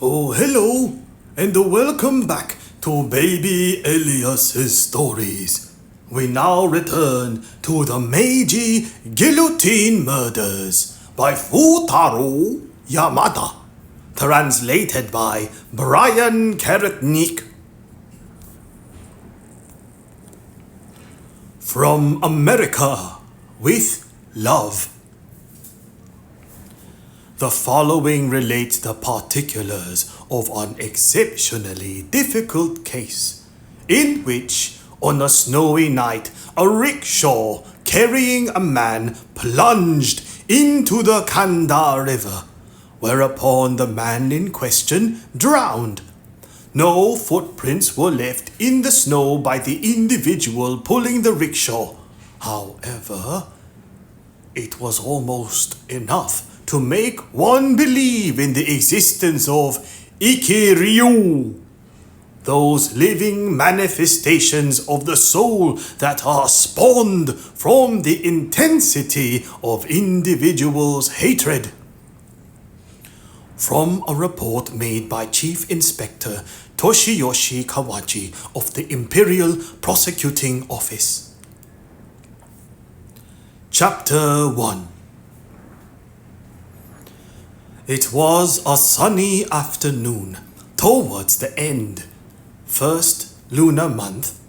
Oh, hello, and welcome back to Baby Elias's stories. We now return to the Meiji Guillotine Murders by Fūtarō Yamada, translated by Bryan Karetnyk. From America, with love. The following relates the particulars of an exceptionally difficult case, in which, on a snowy night, a rickshaw carrying a man plunged into the Kanda River, whereupon the man in question drowned. No footprints were left in the snow by the individual pulling the rickshaw. However, it was almost enough to make one believe in the existence of Heikurō, those living manifestations of the soul that are spawned from the intensity of individuals' hatred. From a report made by Chief Inspector Toshiyoshi Kawaji of the Imperial Prosecuting Office. Chapter 1. It was a sunny afternoon towards the end, first lunar month,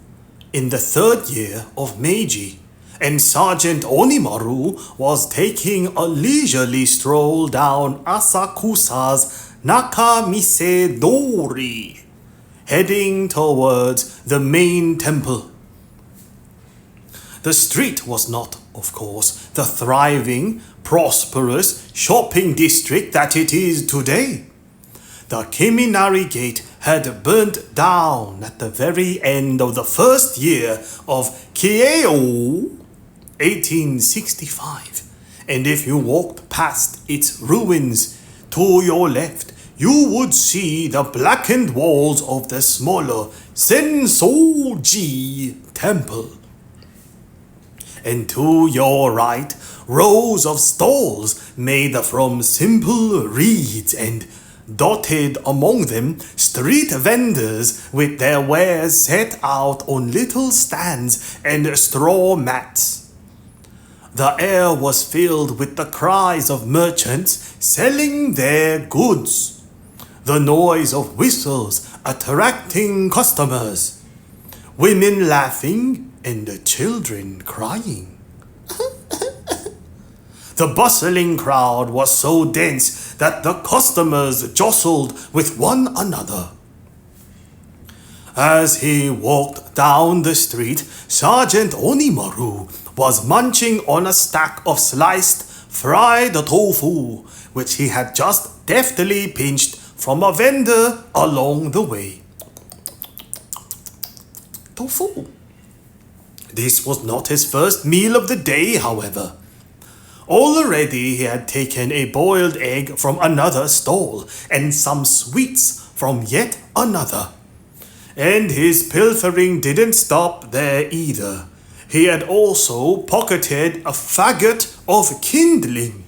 in the third year of Meiji, and Sergeant Onimaru was taking a leisurely stroll down Asakusa's Nakamise Dori, heading towards the main temple. The street was not, of course, the thriving, prosperous shopping district that it is today. The Keminari Gate had burnt down at the very end of the first year of Kieō, 1865, and if you walked past its ruins to your left, you would see the blackened walls of the smaller Sensoji temple. And to your right, rows of stalls made from simple reeds, and dotted among them street vendors with their wares set out on little stands and straw mats. The air was filled with the cries of merchants selling their goods, the noise of whistles attracting customers, women laughing and the children crying. The bustling crowd was so dense that the customers jostled with one another. As he walked down the street, Sergeant Onimaru was munching on a stack of sliced fried tofu, which he had just deftly pinched from a vendor along the way. Tofu. This was not his first meal of the day, however. Already he had taken a boiled egg from another stall and some sweets from yet another. And his pilfering didn't stop there either. He had also pocketed a faggot of kindling,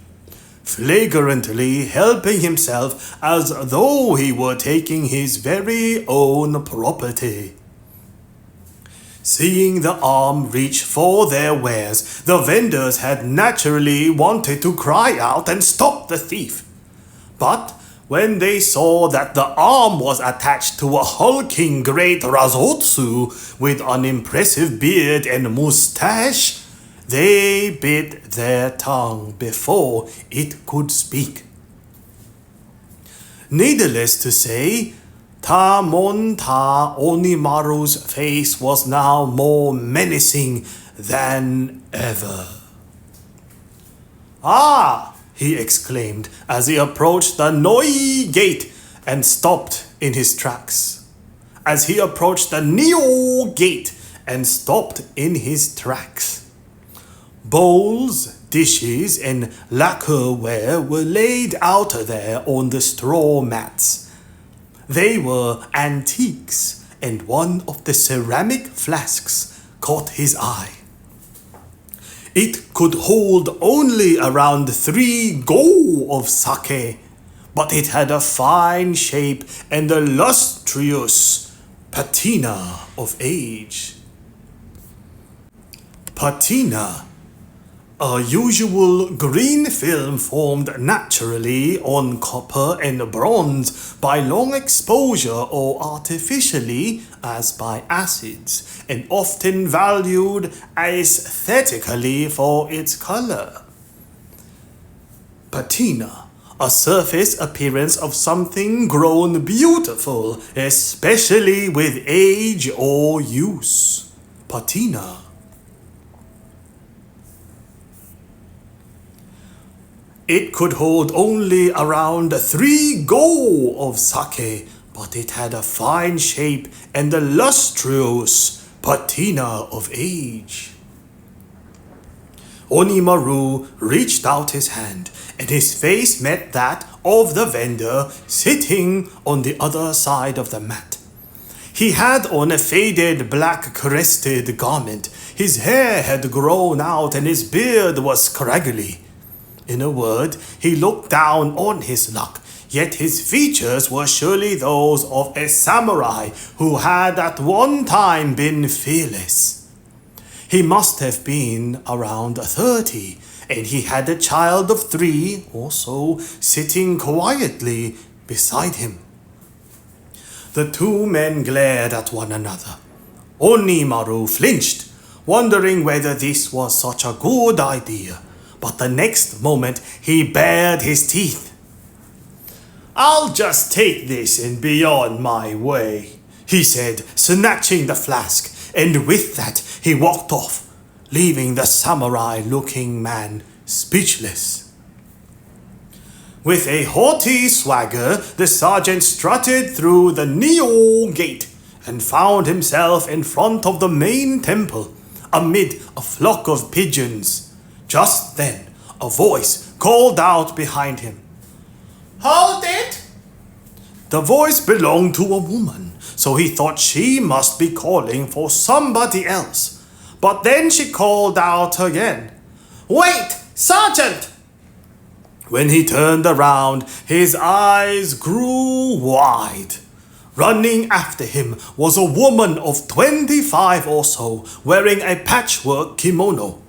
flagrantly helping himself as though he were taking his very own property. Seeing the arm reach for their wares, the vendors had naturally wanted to cry out and stop the thief. But when they saw that the arm was attached to a hulking great Razotsu with an impressive beard and mustache, they bit their tongue before it could speak. Needless to say, Ta Onimaru's face was now more menacing than ever. "Ah!" he exclaimed as he approached the Noi Gate and stopped in his tracks. As he approached the Neo Gate and stopped in his tracks. Bowls, dishes, and lacquerware were laid out there on the straw mats. They were antiques, and one of the ceramic flasks caught his eye. It could hold only around 3 go of sake, but it had a fine shape and the lustrous patina of age. Patina, a usual green film formed naturally on copper and bronze by long exposure or artificially as by acids, and often valued aesthetically for its color. Patina, a surface appearance of something grown beautiful, especially with age or use. Patina. It could hold only around 3 go of sake, but it had a fine shape and the lustrous patina of age. Onimaru reached out his hand, and his face met that of the vendor sitting on the other side of the mat. He had on a faded black crested garment. His hair had grown out and his beard was scraggly. In a word, he looked down on his luck, yet his features were surely those of a samurai who had at one time been fearless. He must have been around 30, and he had a child of 3 or so sitting quietly beside him. The two men glared at one another. Onimaru flinched, wondering whether this was such a good idea. But the next moment he bared his teeth. "I'll just take this and be on my way," he said, snatching the flask, and with that he walked off, leaving the samurai-looking man speechless. With a haughty swagger, the sergeant strutted through the Neo gate and found himself in front of the main temple, amid a flock of pigeons. Just then, a voice called out behind him. "Hold it!" The voice belonged to a woman, so he thought she must be calling for somebody else. But then she called out again, "Wait, Sergeant!" When he turned around, his eyes grew wide. Running after him was a woman of 25 or so, wearing a patchwork kimono.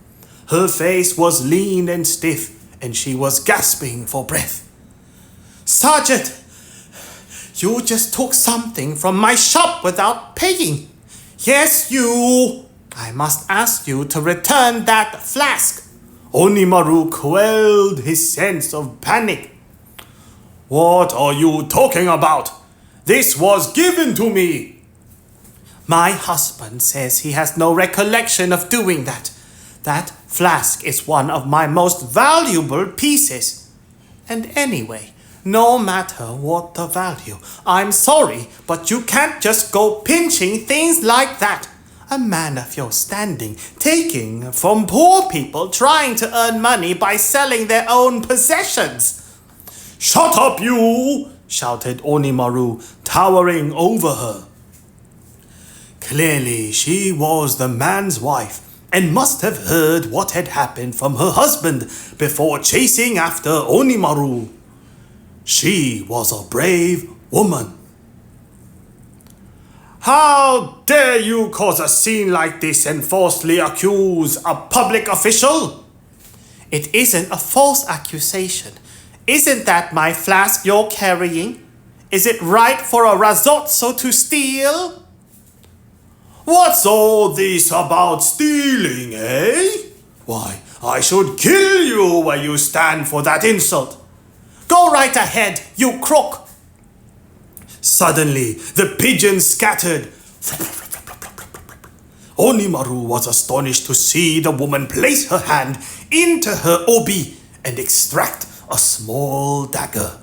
Her face was lean and stiff, and she was gasping for breath. "Sergeant, you just took something from my shop without paying. Yes, you. I must ask you to return that flask." Onimaru quelled his sense of panic. "What are you talking about? This was given to me." "My husband says he has no recollection of doing that. That flask is one of my most valuable pieces. And anyway, no matter what the value, I'm sorry, but you can't just go pinching things like that. A man of your standing, taking from poor people trying to earn money by selling their own possessions." "Shut up, you!" shouted Onimaru, towering over her. Clearly, she was the man's wife, and must have heard what had happened from her husband before chasing after Onimaru. She was a brave woman. "How dare you cause a scene like this and falsely accuse a public official?" "It isn't a false accusation. Isn't that my flask you're carrying? Is it right for a razotso to steal?" "What's all this about stealing, eh? Why, I should kill you where you stand for that insult." "Go right ahead, you crook." Suddenly, the pigeons scattered. Onimaru was astonished to see the woman place her hand into her obi and extract a small dagger.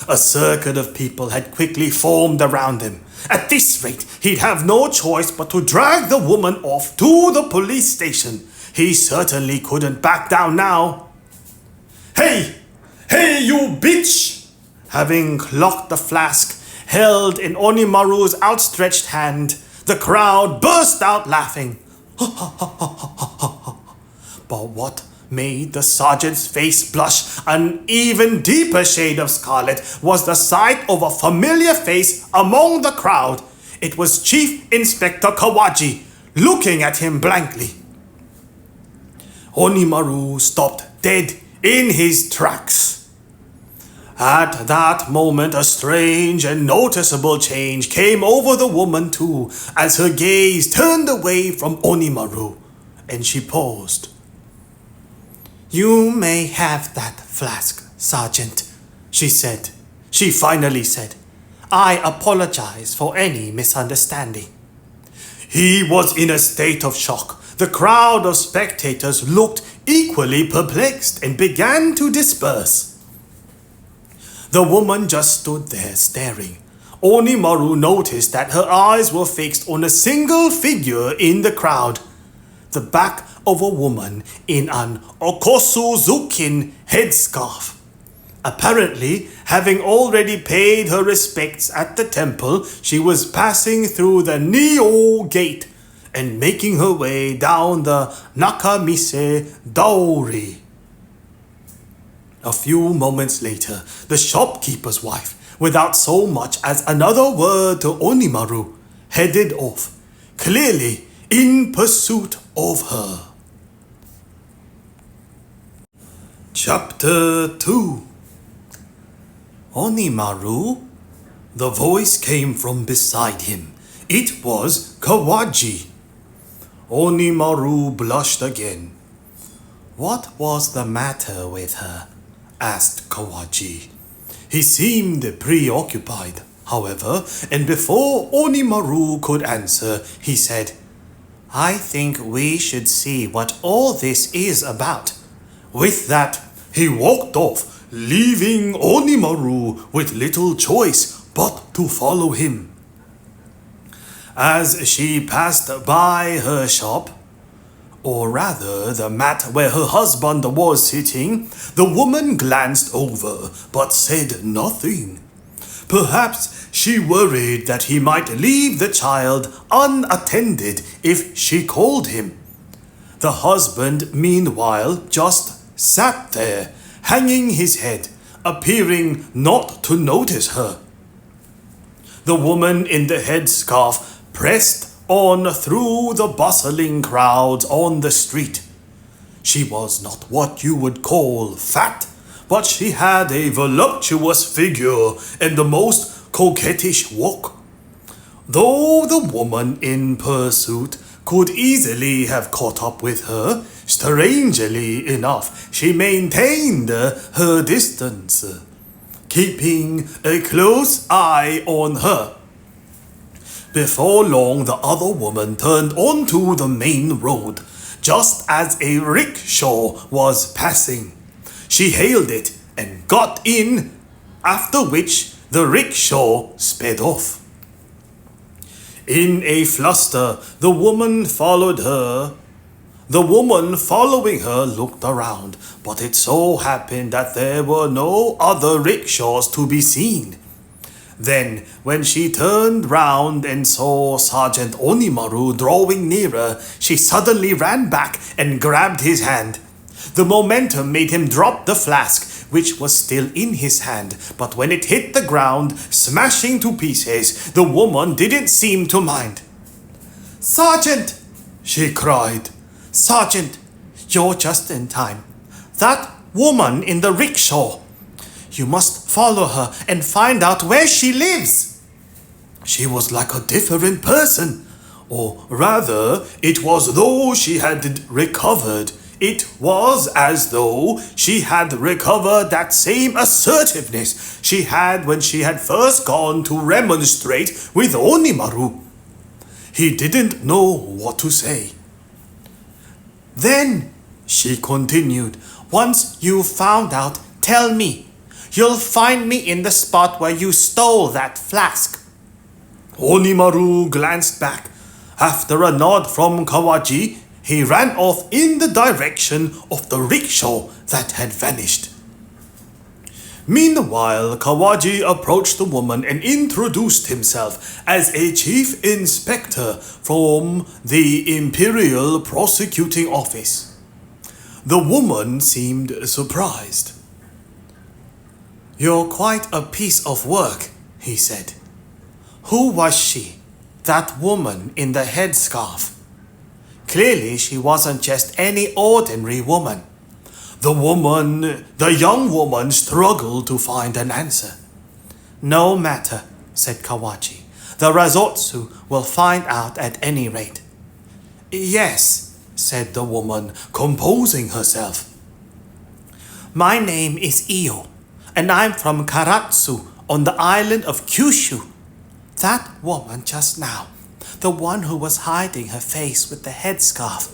A circle of people had quickly formed around him. At this rate, he'd have no choice but to drag the woman off to the police station. He certainly couldn't back down now. "Hey! Hey, you bitch!" Having clocked the flask held in Onimaru's outstretched hand, the crowd burst out laughing. But what made the sergeant's face blush. An even deeper shade of scarlet was the sight of a familiar face among the crowd. It was Chief Inspector Kawaji, looking at him blankly. Onimaru stopped dead in his tracks. At that moment, a strange and noticeable change came over the woman too, as her gaze turned away from Onimaru, and she paused. "You may have that flask, Sergeant," she said. She finally said, "I apologize for any misunderstanding." He was in a state of shock. The crowd of spectators looked equally perplexed and began to disperse. The woman just stood there staring. Onimaru noticed that her eyes were fixed on a single figure in the crowd, the back of a woman in an okosuzukin headscarf. Apparently, having already paid her respects at the temple, she was passing through the Nio gate and making her way down the Nakamise Daori. A few moments later, the shopkeeper's wife, without so much as another word to Onimaru, headed off, clearly in pursuit of her. Chapter 2. Onimaru? The voice came from beside him. It was Kawaji. Onimaru blushed again. "What was the matter with her?" asked Kawaji. He seemed preoccupied, however, and before Onimaru could answer, he said, "I think we should see what all this is about." With that, he walked off, leaving Onimaru with little choice but to follow him. As she passed by her shop, or rather the mat where her husband was sitting, the woman glanced over but said nothing. Perhaps she worried that he might leave the child unattended if she called him. The husband, meanwhile, just sat there, hanging his head, appearing not to notice her. The woman in the headscarf pressed on through the bustling crowds on the street. She was not what you would call fat, but she had a voluptuous figure and the most coquettish walk. Though the woman in pursuit could easily have caught up with her, strangely enough, she maintained her distance, keeping a close eye on her. Before long, the other woman turned onto the main road, just as a rickshaw was passing. She hailed it and got in, after which the rickshaw sped off. In a fluster, the woman following her looked around, but it so happened that there were no other rickshaws to be seen. Then, when she turned round and saw Sergeant Onimaru drawing nearer, she suddenly ran back and grabbed his hand. The momentum made him drop the flask, which was still in his hand, but when it hit the ground, smashing to pieces, the woman didn't seem to mind. "Sergeant!" she cried. "Sergeant, you're just in time. That woman in the rickshaw. You must follow her and find out where she lives." She was like a different person, or rather, it was as though she had recovered. It was as though she had recovered that same assertiveness she had when she had first gone to remonstrate with Onimaru. He didn't know what to say. "Then," she continued, "once you've found out, tell me. You'll find me in the spot where you stole that flask." Onimaru glanced back. After a nod from Kawaji, he ran off in the direction of the rickshaw that had vanished. Meanwhile, Kawaji approached the woman and introduced himself as a chief inspector from the Imperial Prosecuting Office. The woman seemed surprised. "You're quite a piece of work," he said. "Who was she, that woman in the headscarf?" Clearly she wasn't just any ordinary woman. The young woman struggled to find an answer. "No matter," said Kawaji. "The Razotsu will find out at any rate." "Yes," said the woman, composing herself. "My name is Iyo, and I'm from Karatsu on the island of Kyushu. That woman just now, the one who was hiding her face with the headscarf.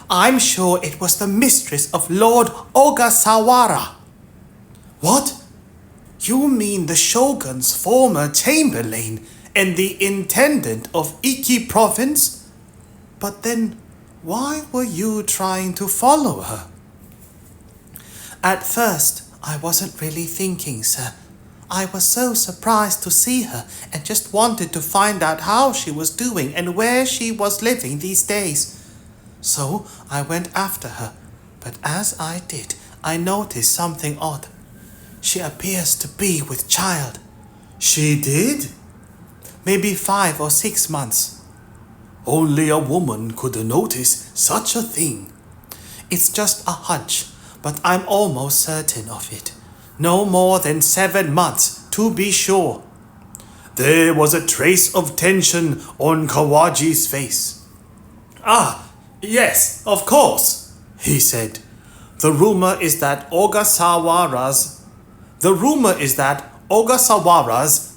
I'm sure it was the mistress of Lord Ogasawara." "What? You mean the shogun's former chamberlain and the intendant of Iki province? But then, why were you trying to follow her?" "At first, I wasn't really thinking, sir. I was so surprised to see her and just wanted to find out how she was doing and where she was living these days. So I went after her, but as I did, I noticed something odd. She appears to be with child." "She did?" "Maybe 5 or 6 months." "Only a woman could notice such a thing." "It's just a hunch, but I'm almost certain of it. No more than 7 months, to be sure." There was a trace of tension on Kawaji's face. "Ah, yes, of course," he said. The rumor is that Ogasawara's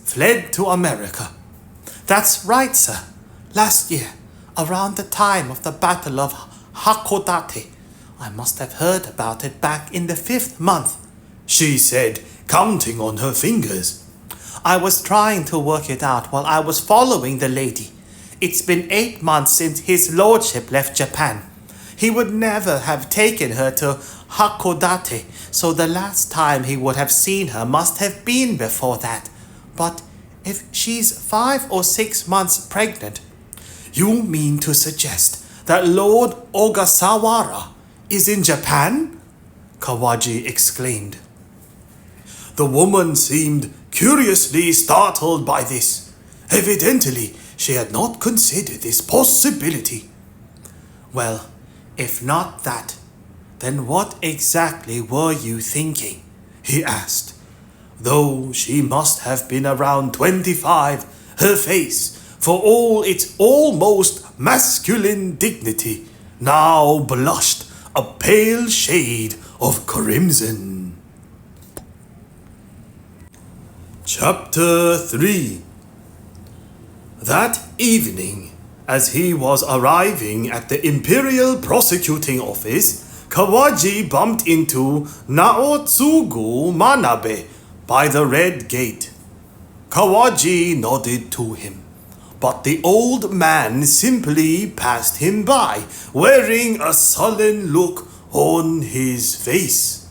fled to America." "That's right, sir. Last year, around the time of the Battle of Hakodate. I must have heard about it back in the 5th month," she said, counting on her fingers. "I was trying to work it out while I was following the lady. It's been 8 months since his lordship left Japan. He would never have taken her to Hakodate, so the last time he would have seen her must have been before that. But if she's 5 or 6 months pregnant..." "You mean to suggest that Lord Ogasawara is in Japan?" Kawaji exclaimed. The woman seemed curiously startled by this. Evidently, she had not considered this possibility. "Well, if not that, then what exactly were you thinking?" he asked. Though she must have been around 25, her face, for all its almost masculine dignity, now blushed a pale shade of crimson. Chapter 3. That evening, as he was arriving at the Imperial Prosecuting Office, Kawaji bumped into Naotsugu Manabe by the Red Gate. Kawaji nodded to him, but the old man simply passed him by, wearing a sullen look on his face.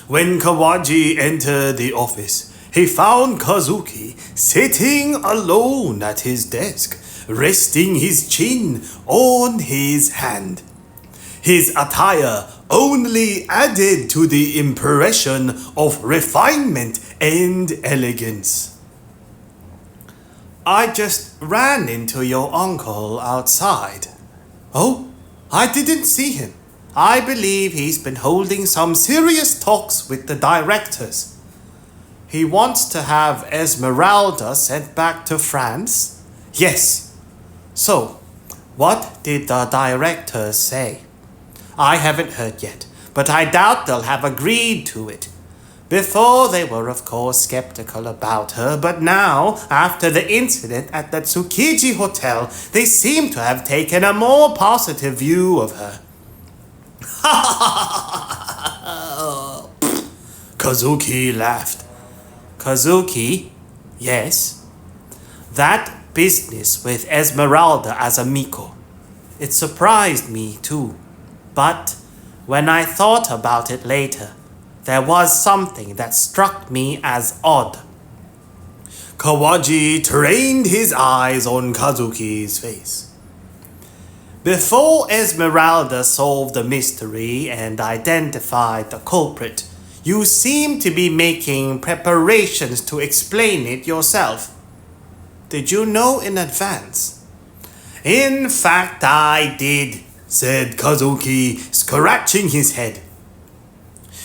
When Kawaji entered the office, he found Kazuki sitting alone at his desk, resting his chin on his hand. His attire only added to the impression of refinement and elegance. "I just ran into your uncle outside." "Oh, I didn't see him. I believe he's been holding some serious talks with the directors. He wants to have Esmeralda sent back to France?" "Yes." "So, what did the directors say?" "I haven't heard yet, but I doubt they'll have agreed to it. Before they were of course skeptical about her, but now, after the incident at the Tsukiji hotel, they seem to have taken a more positive view of her." Kazuki laughed. "Kazuki? Yes?" "That business with Esmeralda as a Miko. It surprised me too. But when I thought about it later, there was something that struck me as odd." Kawaji trained his eyes on Kazuki's face. Before Esmeralda solved the mystery and identified the culprit, you seem to be making preparations to explain it yourself. Did you know in advance? In fact, I did, said Kazuki, scratching his head.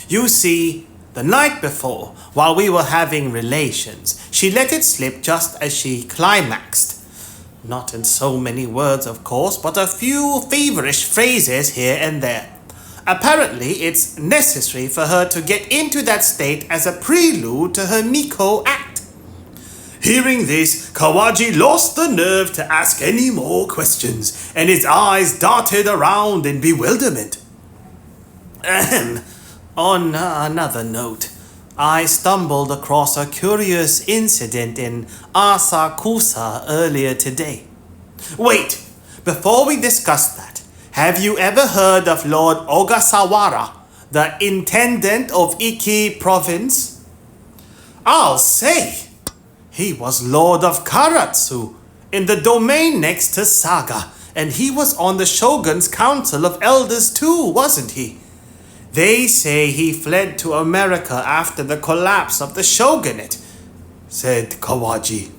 You see, the night before, while we were having relations, she let it slip just as she climaxed. Not in so many words, of course, but a few feverish phrases here and there. Apparently, it's necessary for her to get into that state as a prelude to her Miko act. Hearing this, Kawaji lost the nerve to ask any more questions, and his eyes darted around in bewilderment. On another note, I stumbled across a curious incident in Asakusa earlier today. Wait, before we discuss that, have you ever heard of Lord Ogasawara, the intendant of Iki province? I'll say! He was Lord of Karatsu, in the domain next to Saga, and he was on the Shogun's Council of Elders too, wasn't he? They say he fled to America after the collapse of the shogunate, said Kawaji.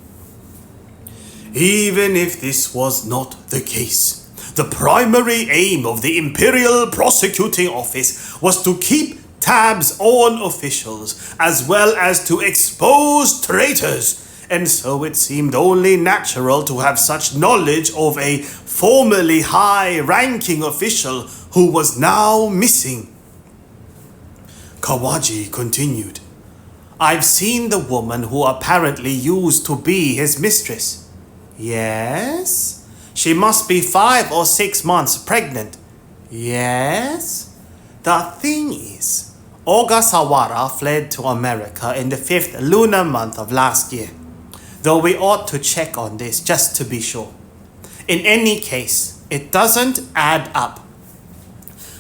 Even if this was not the case, the primary aim of the Imperial Prosecuting Office was to keep tabs on officials, as well as to expose traitors, and so it seemed only natural to have such knowledge of a formerly high-ranking official who was now missing. Kawaji continued, I've seen the woman who apparently used to be his mistress. Yes? She must be 5 or 6 months pregnant. Yes? The thing is, Ogasawara fled to America in the 5th lunar month of last year, though we ought to check on this just to be sure. In any case, it doesn't add up.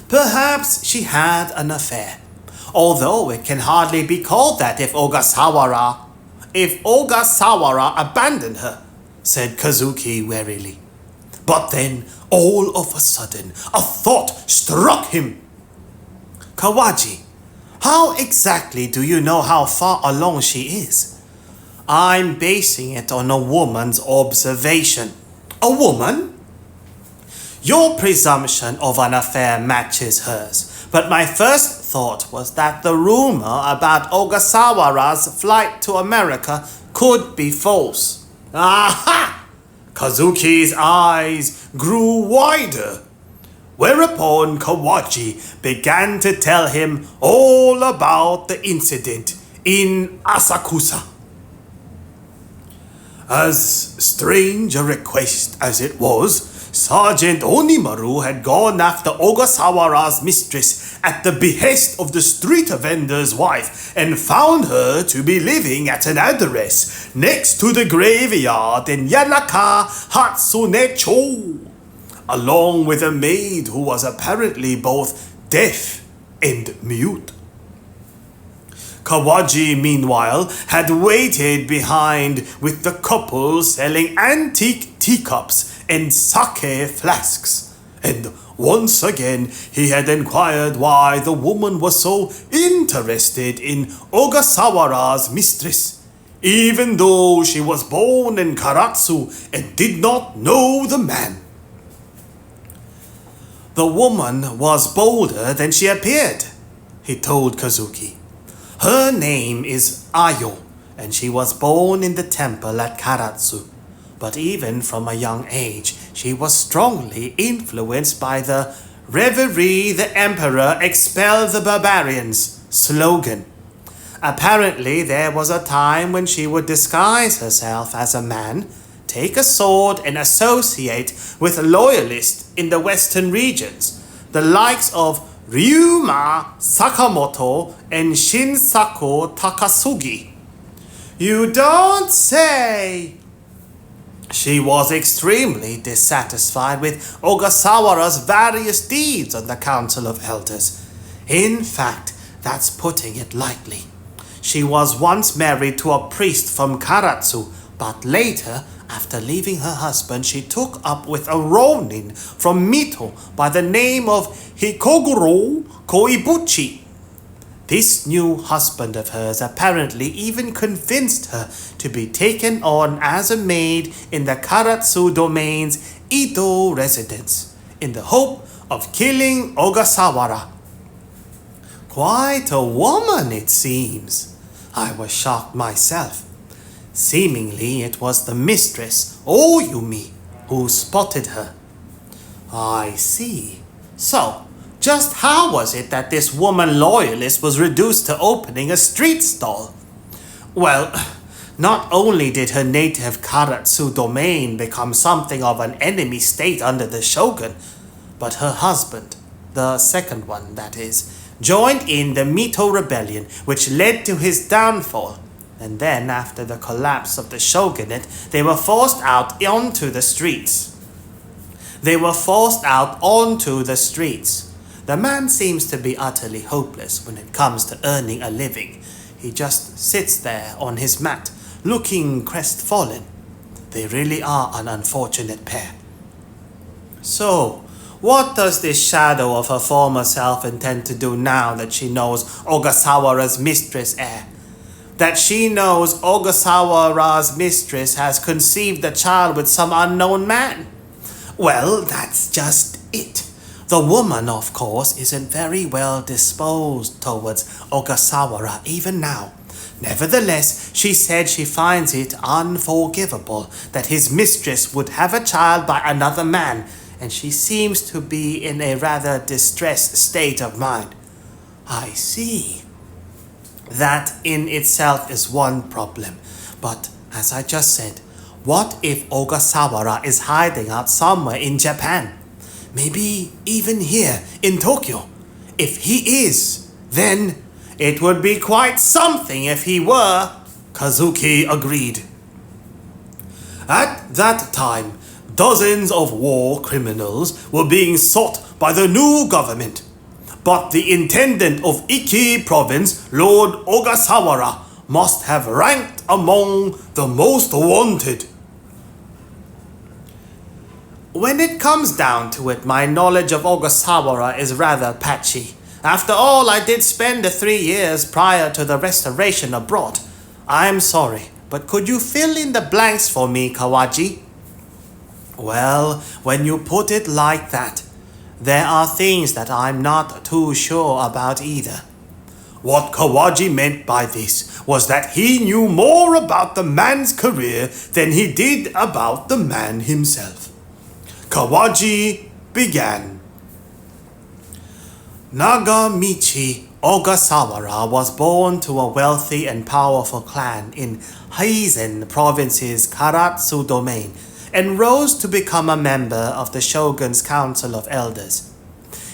Perhaps she had an affair, although it can hardly be called that if Ogasawara abandoned her, said Kazuki warily. But then, all of a sudden, a thought struck him. Kawaji, how exactly do you know how far along she is? I'm basing it on a woman's observation. A woman? Your presumption of an affair matches hers, but my first thought was that the rumor about Ogasawara's flight to America could be false. Aha! Kazuki's eyes grew wider, whereupon Kawaji began to tell him all about the incident in Asakusa. As strange a request as it was, Sergeant Onimaru had gone after Ogasawara's mistress at the behest of the street vendor's wife and found her to be living at an address next to the graveyard in Yanaka Hatsune-cho, along with a maid who was apparently both deaf and mute. Kawaji, meanwhile, had waited behind with the couple selling antique teacups and sake flasks, and once again he had inquired why the woman was so interested in Ogasawara's mistress, even though she was born in Karatsu and did not know the man. The woman was bolder than she appeared, he told Kazuki. Her name is Ayo, and she was born in the temple at Karatsu. But even from a young age, she was strongly influenced by the Reverie the Emperor Expel the Barbarians slogan. Apparently, there was a time when she would disguise herself as a man, take a sword, and associate with loyalists in the western regions, the likes of Ryuma Sakamoto and Shinsaku Takasugi. You don't say! She was extremely dissatisfied with Ogasawara's various deeds on the Council of Elders. In fact, that's putting it lightly. She was once married to a priest from Karatsu, but later After leaving her husband, she took up with a ronin from Mito by the name of Heikurō Koibuchi. This new husband of hers apparently even convinced her to be taken on as a maid in the Karatsu domain's Ito residence, in the hope of killing Ogasawara. Quite a woman, it seems. I was shocked myself. Seemingly it was the mistress, Oyumi, who spotted her. I see. So, just how was it that this woman loyalist was reduced to opening a street stall? Well, not only did her native Karatsu domain become something of an enemy state under the shogun, but her husband, the second one that is, joined in the Mito rebellion, which led to his downfall. And then, after the collapse of the shogunate, they were forced out onto the streets. The man seems to be utterly hopeless when it comes to earning a living. He just sits there on his mat, looking crestfallen. They really are an unfortunate pair. So, what does this shadow of her former self intend to do now that she knows Ogasawara's mistress heir? That she knows Ogasawara's mistress has conceived a child with some unknown man? Well, that's just it. The woman, of course, isn't very well disposed towards Ogasawara even now. Nevertheless, she said she finds it unforgivable that his mistress would have a child by another man, and she seems to be in a rather distressed state of mind. I see. That in itself is one problem. But, as I just said, what if Ogasawara is hiding out somewhere in Japan? Maybe even here in Tokyo. If he is, then it would be quite something if he were. Kazuki agreed. At that time, dozens of war criminals were being sought by the new government. But the intendant of Iki province, Lord Ogasawara, must have ranked among the most wanted. When it comes down to it, my knowledge of Ogasawara is rather patchy. After all, I did spend the 3 years prior to the restoration abroad. I'm sorry, but could you fill in the blanks for me, Kawaji? Well, when you put it like that, there are things that I'm not too sure about either. What Kawaji meant by this was that he knew more about the man's career than he did about the man himself. Kawaji began. Nagamichi Ogasawara was born to a wealthy and powerful clan in Heizen province's Karatsu domain, and rose to become a member of the shogun's council of elders.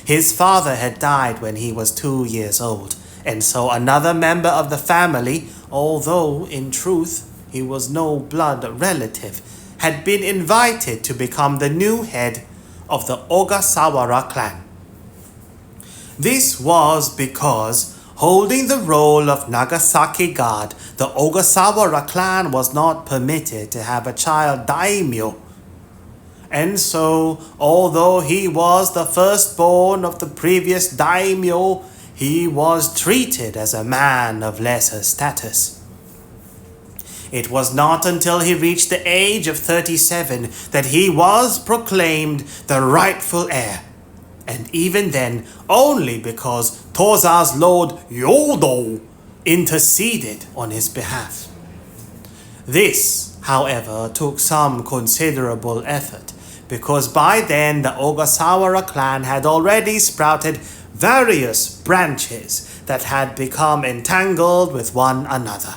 His father had died when he was 2 years old, and so another member of the family, although in truth he was no blood relative, had been invited to become the new head of the Ogasawara clan. This was because, holding the role of Nagasaki guard, the Ogasawara clan was not permitted to have a child daimyo. And so, although he was the firstborn of the previous daimyo, he was treated as a man of lesser status. It was not until he reached the age of 37 that he was proclaimed the rightful heir, and even then only because Toza's Lord Yodo interceded on his behalf. This, however, took some considerable effort, because by then the Ogasawara clan had already sprouted various branches that had become entangled with one another.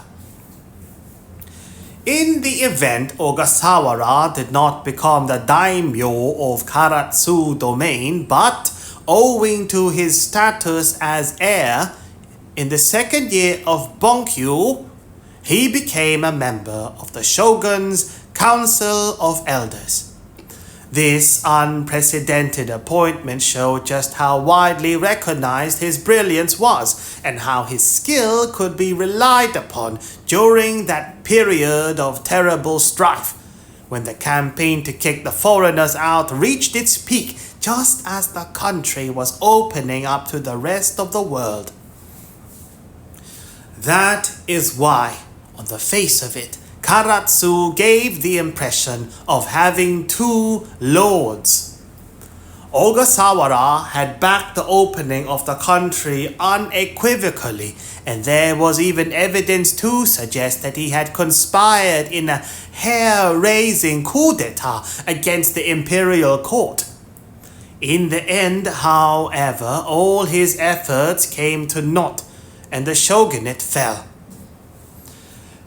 In the event Ogasawara did not become the daimyo of Karatsu domain, but owing to his status as heir, in the second year of Bonkyu, he became a member of the shogun's council of elders. This unprecedented appointment showed just how widely recognized his brilliance was, and how his skill could be relied upon during that period of terrible strife, when the campaign to kick the foreigners out reached its peak just as the country was opening up to the rest of the world. That is why, on the face of it, Karatsu gave the impression of having two lords. Ogasawara had backed the opening of the country unequivocally, and there was even evidence to suggest that he had conspired in a hair-raising coup d'etat against the imperial court. In the end, however, all his efforts came to naught, and the shogunate fell.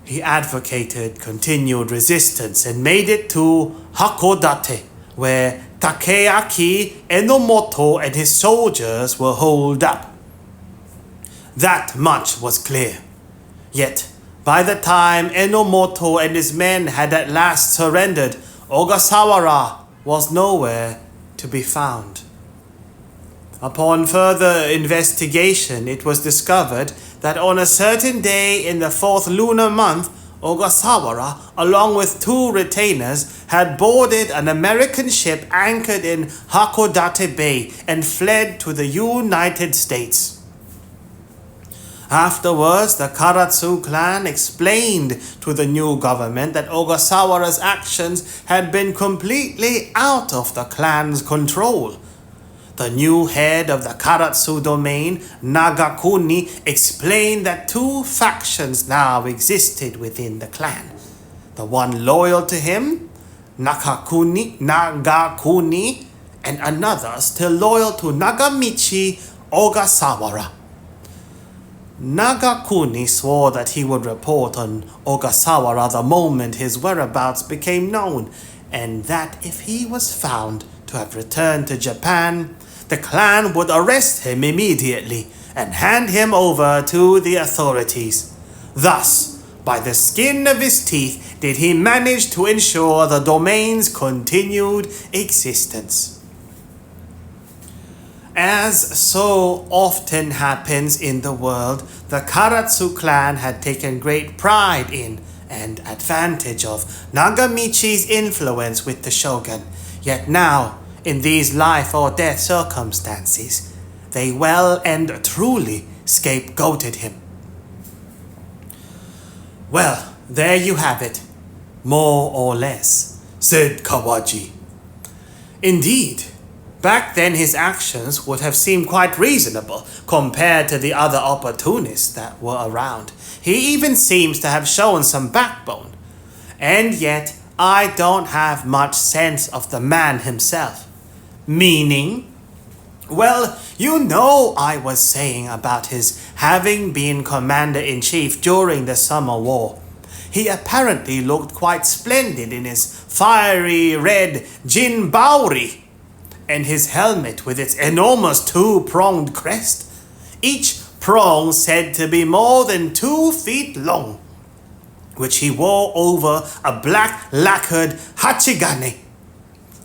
He advocated continued resistance and made it to Hakodate, where Takeaki Enomoto and his soldiers were holed up. That much was clear. Yet, by the time Enomoto and his men had at last surrendered, Ogasawara was nowhere to be found. Upon further investigation, it was discovered that on a certain day in the 4th lunar month, Ogasawara, along with 2 retainers, had boarded an American ship anchored in Hakodate Bay and fled to the United States. Afterwards, the Karatsu clan explained to the new government that Ogasawara's actions had been completely out of the clan's control. The new head of the Karatsu domain, Nagakuni, explained that 2 factions now existed within the clan. The one loyal to him, Nagakuni, and another still loyal to Nagamichi Ogasawara. Nagakuni swore that he would report on Ogasawara the moment his whereabouts became known, and that if he was found to have returned to Japan, the clan would arrest him immediately and hand him over to the authorities. Thus, by the skin of his teeth, did he manage to ensure the domain's continued existence. As so often happens in the world, the Karatsu clan had taken great pride in and advantage of Nagamichi's influence with the shogun. Yet now, in these life or death circumstances, they well and truly scapegoated him. Well, there you have it, more or less, said Kawaji. Indeed, back then his actions would have seemed quite reasonable compared to the other opportunists that were around. He even seems to have shown some backbone. And yet, I don't have much sense of the man himself. Meaning? Well, you know I was saying about his having been commander-in-chief during the Summer War. He apparently looked quite splendid in his fiery red jinbauri and his helmet with its enormous 2-pronged crest, each prong said to be more than 2 feet long, which he wore over a black lacquered hachigane.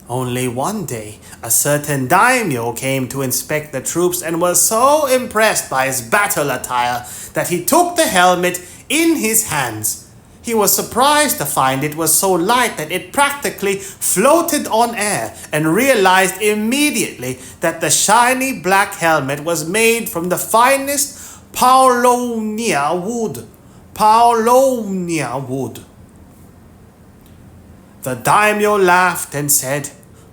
Only one day, a certain daimyo came to inspect the troops and was so impressed by his battle attire that he took the helmet in his hands. He was surprised to find it was so light that it practically floated on air and realized immediately that the shiny black helmet was made from the finest paulownia wood. The daimyo laughed and said,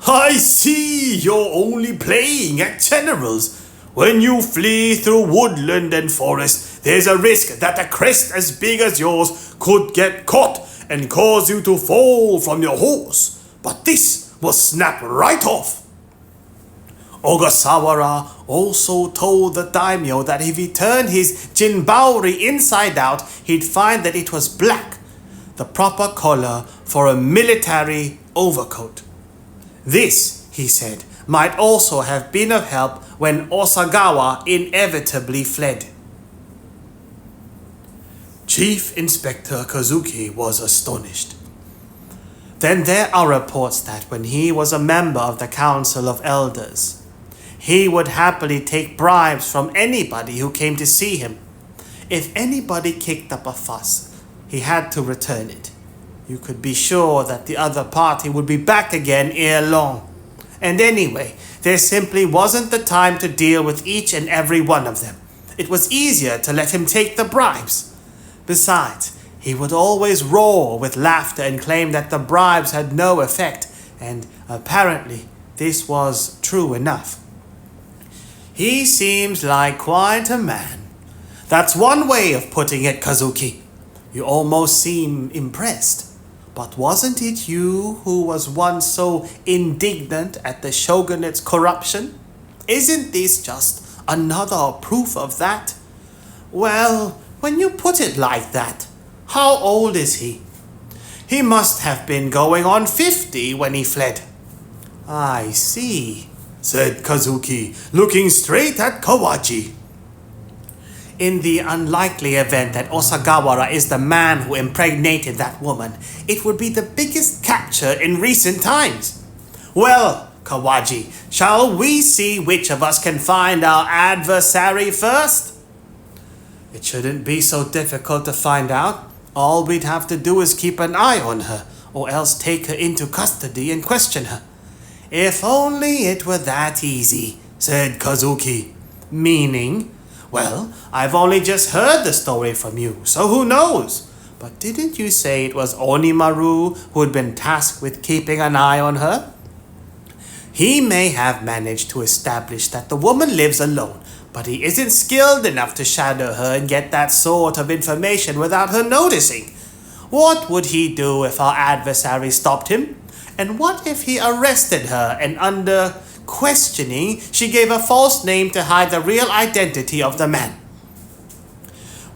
I see you're only playing at generals. When you flee through woodland and forest, there's a risk that a crest as big as yours could get caught and cause you to fall from your horse. But this will snap right off. Ogasawara also told the daimyo that if he turned his jinbauri inside out, he'd find that it was black, the proper color for a military overcoat. This, he said, might also have been of help when Osagawa inevitably fled. Chief Inspector Kazuki was astonished. Then there are reports that when he was a member of the Council of Elders, he would happily take bribes from anybody who came to see him. If anybody kicked up a fuss, he had to return it. You could be sure that the other party would be back again ere long. And anyway, there simply wasn't the time to deal with each and every one of them. It was easier to let him take the bribes. Besides, he would always roar with laughter and claim that the bribes had no effect, and apparently this was true enough. He seems like quite a man. That's one way of putting it, Kazuki. You almost seem impressed. But wasn't it you who was once so indignant at the shogunate's corruption? Isn't this just another proof of that? Well, when you put it like that, how old is he? He must have been going on 50 when he fled. I see, said Kazuki, looking straight at Kawaji. In the unlikely event that Osagawara is the man who impregnated that woman, it would be the biggest capture in recent times. Well, Kawaji, shall we see which of us can find our adversary first? It shouldn't be so difficult to find out. All we'd have to do is keep an eye on her, or else take her into custody and question her. If only it were that easy, said Kazuki. Meaning? Well, I've only just heard the story from you, so who knows? But didn't you say it was Onimaru who had been tasked with keeping an eye on her? He may have managed to establish that the woman lives alone, but he isn't skilled enough to shadow her and get that sort of information without her noticing. What would he do if our adversary stopped him? And what if he arrested her and under questioning, she gave a false name to hide the real identity of the man?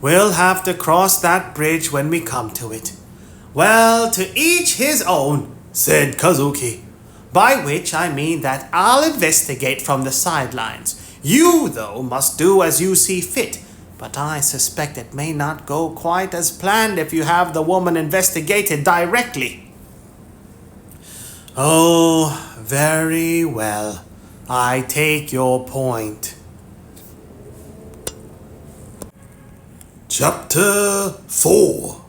We'll have to cross that bridge when we come to it. Well, to each his own, said Kazuki. By which I mean that I'll investigate from the sidelines. You, though, must do as you see fit. But I suspect it may not go quite as planned if you have the woman investigated directly. Oh, very well. I take your point. Chapter 4.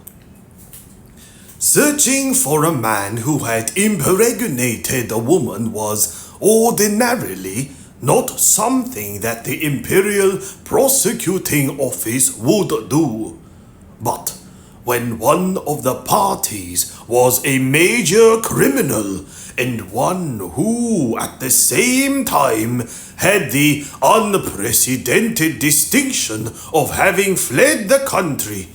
Searching for a man who had impregnated a woman was ordinarily not something that the Imperial Prosecuting Office would do. But when one of the parties was a major criminal and one who at the same time had the unprecedented distinction of having fled the country,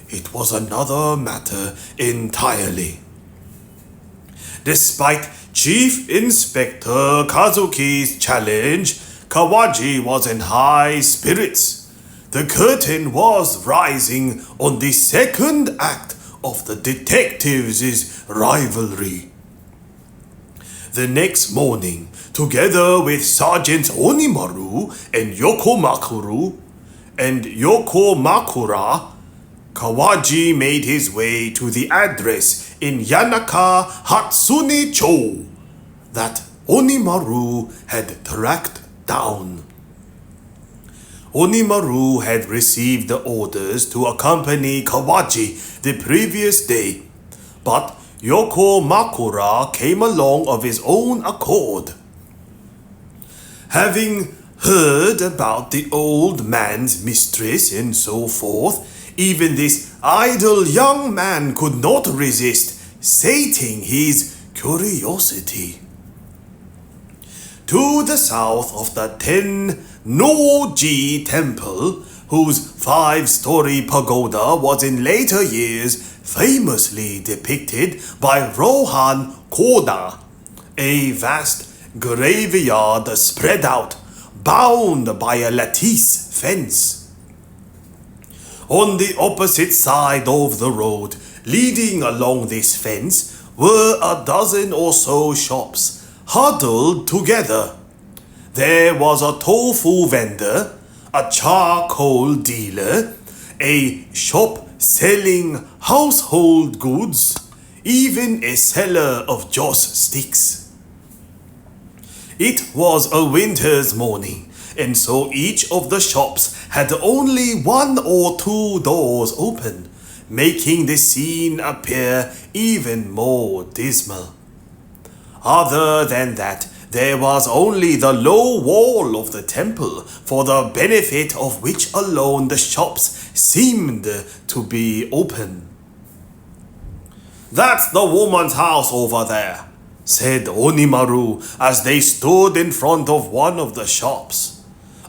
it was another matter entirely. Despite Chief Inspector Kazuki's challenge, Kawaji was in high spirits. The curtain was rising on the second act of the detectives' rivalry. The next morning, together with Sergeants Onimaru and Yokomakura, Kawaji made his way to the address in Yanaka Hatsune-cho that Onimaru had tracked down. Onimaru had received the orders to accompany Kawaji the previous day, but Yokomakura came along of his own accord. Having heard about the old man's mistress and so forth, even this idle young man could not resist sating his curiosity. To the south of the Tennoji Temple, whose 5-story pagoda was in later years famously depicted by Rohan Koda, a vast graveyard spread out, bound by a lattice fence. On the opposite side of the road, leading along this fence, were a dozen or so shops, huddled together. There was a tofu vendor, a charcoal dealer, a shop selling household goods, even a seller of joss sticks. It was a winter's morning, and so each of the shops had only 1 or 2 doors open, making the scene appear even more dismal. Other than that, there was only the low wall of the temple, for the benefit of which alone the shops seemed to be open. "That's the woman's house over there," said Onimaru as they stood in front of one of the shops.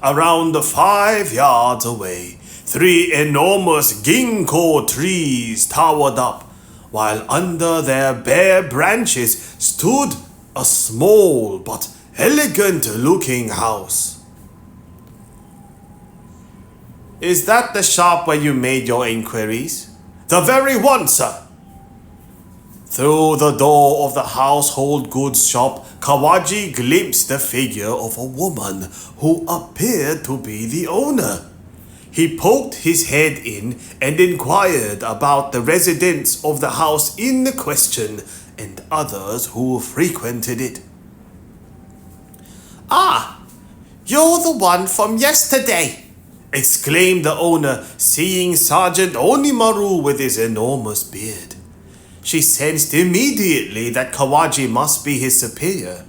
Around 5 yards away, 3 enormous ginkgo trees towered up, while under their bare branches stood a small but elegant-looking house. "Is that the shop where you made your inquiries?" "The very one, sir." Through the door of the household goods shop, Kawaji glimpsed the figure of a woman who appeared to be the owner. He poked his head in and inquired about the residents of the house in question and others who frequented it. "Ah, you're the one from yesterday," exclaimed the owner, seeing Sergeant Onimaru with his enormous beard. She sensed immediately that Kawaji must be his superior,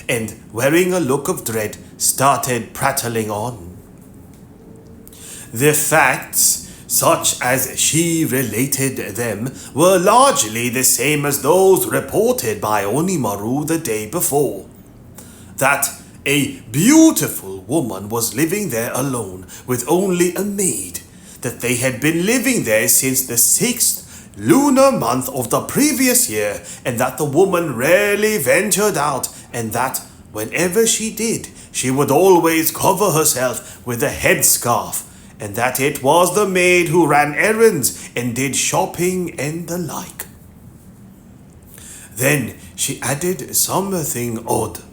and wearing a look of dread, started prattling on. The facts, such as she related them, were largely the same as those reported by Onimaru the day before. That a beautiful woman was living there alone with only a maid, that they had been living there since the 6th lunar month of the previous year, and that the woman rarely ventured out, and that whenever she did, she would always cover herself with a headscarf, and that it was the maid who ran errands and did shopping and the like. Then she added something odd.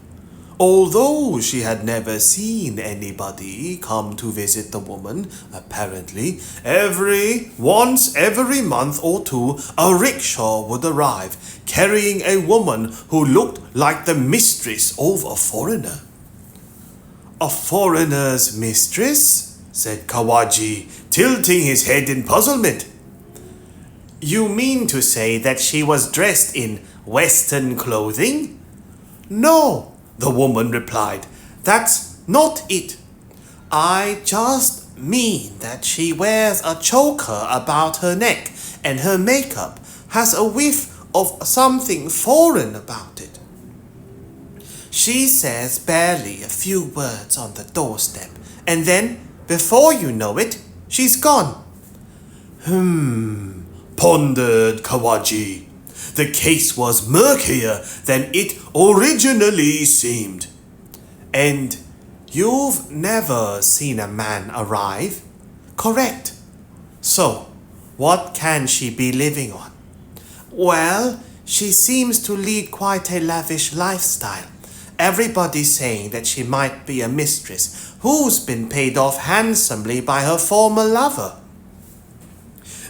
Although she had never seen anybody come to visit the woman, apparently, every month or two, a rickshaw would arrive, carrying a woman who looked like the mistress of a foreigner. "A foreigner's mistress?" said Kawaji, tilting his head in puzzlement. "You mean to say that she was dressed in Western clothing?" "No," the woman replied. "That's not it. I just mean that she wears a choker about her neck, and her makeup has a whiff of something foreign about it. She says barely a few words on the doorstep, and then, before you know it, she's gone." Pondered Kawaji. The case was murkier than it originally seemed. "And you've never seen a man arrive?" "Correct." "So, what can she be living on?" "Well, she seems to lead quite a lavish lifestyle. Everybody's saying that she might be a mistress who's been paid off handsomely by her former lover."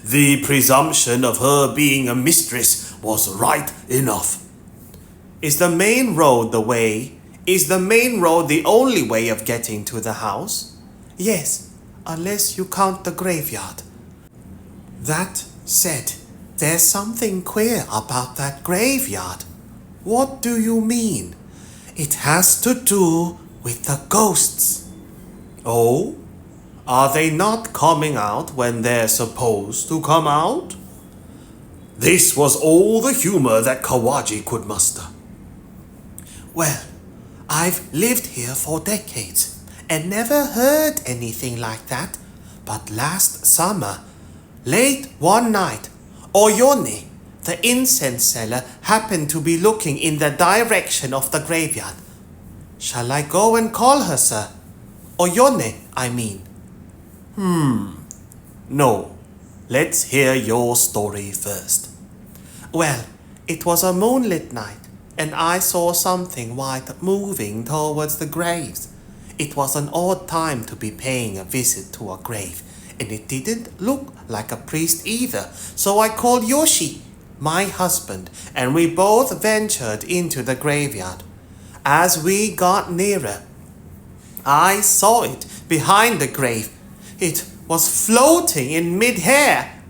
The presumption of her being a mistress was right enough. Is the main road the only way of getting to the house?" "Yes, unless you count the graveyard." "That said, there's something queer about that graveyard." "What do you mean?" "It has to do with the ghosts." "Oh? Are they not coming out when they're supposed to come out?" This was all the humor that Kawaji could muster. "Well, I've lived here for decades and never heard anything like that. But last summer, late one night, Oyone, the incense seller, happened to be looking in the direction of the graveyard. Shall I go and call her, sir? Oyone, I mean." "No. Let's hear your story first." "Well, it was a moonlit night, and I saw something white moving towards the graves. It was an odd time to be paying a visit to a grave, and it didn't look like a priest either, so I called Yoshi, my husband, and we both ventured into the graveyard. As we got nearer, I saw it behind the grave. It was floating in mid-air.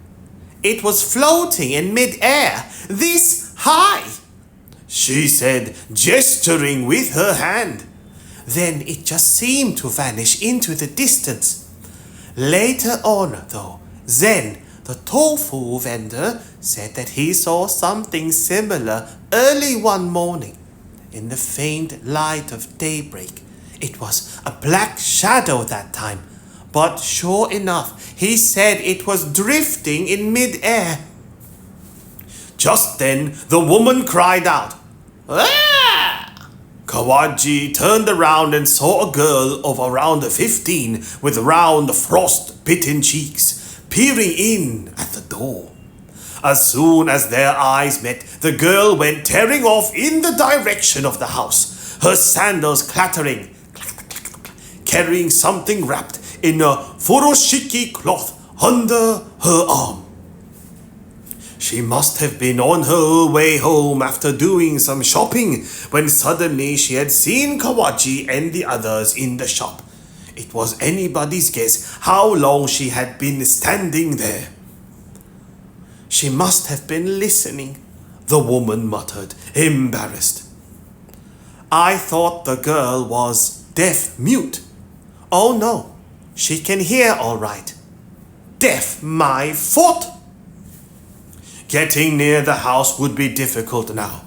It was floating in mid-air, this high, she said, gesturing with her hand. Then it just seemed to vanish into the distance. Later on, though, Zen, the tofu vendor, said that he saw something similar early one morning. In the faint light of daybreak, it was a black shadow that time, but sure enough, he said it was drifting in mid-air. Just then, the woman cried out, "Ah!" Kawaji turned around and saw a girl of around 15 with round frost-bitten cheeks peering in at the door. As soon as their eyes met, the girl went tearing off in the direction of the house, her sandals clattering, carrying something wrapped in a furoshiki cloth under her arm. She must have been on her way home after doing some shopping when suddenly she had seen Kawaji and the others in the shop. It was anybody's guess how long she had been standing there. She must have been listening, the woman muttered, embarrassed. I thought the girl was deaf-mute. Oh no, she can hear all right. Deaf my foot! Getting near the house would be difficult now.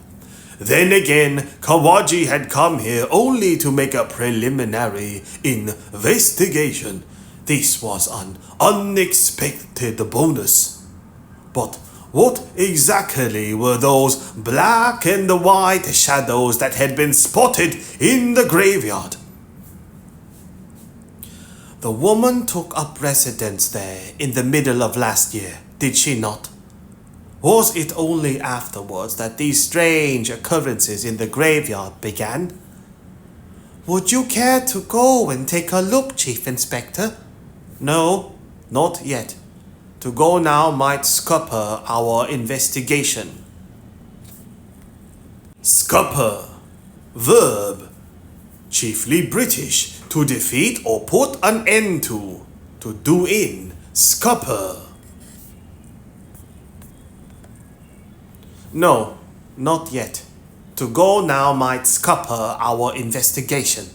Then again, Kawaji had come here only to make a preliminary investigation. This was an unexpected bonus. But what exactly were those black and white shadows that had been spotted in the graveyard? The woman took up residence there in the middle of last year, did she not? Was it only afterwards that these strange occurrences in the graveyard began? Would you care to go and take a look, Chief Inspector? No, not yet. To go now might scupper our investigation. Scupper. Verb. Chiefly British. To defeat or put an end to. To do in. Scupper. No, not yet. To go now might scupper our investigation.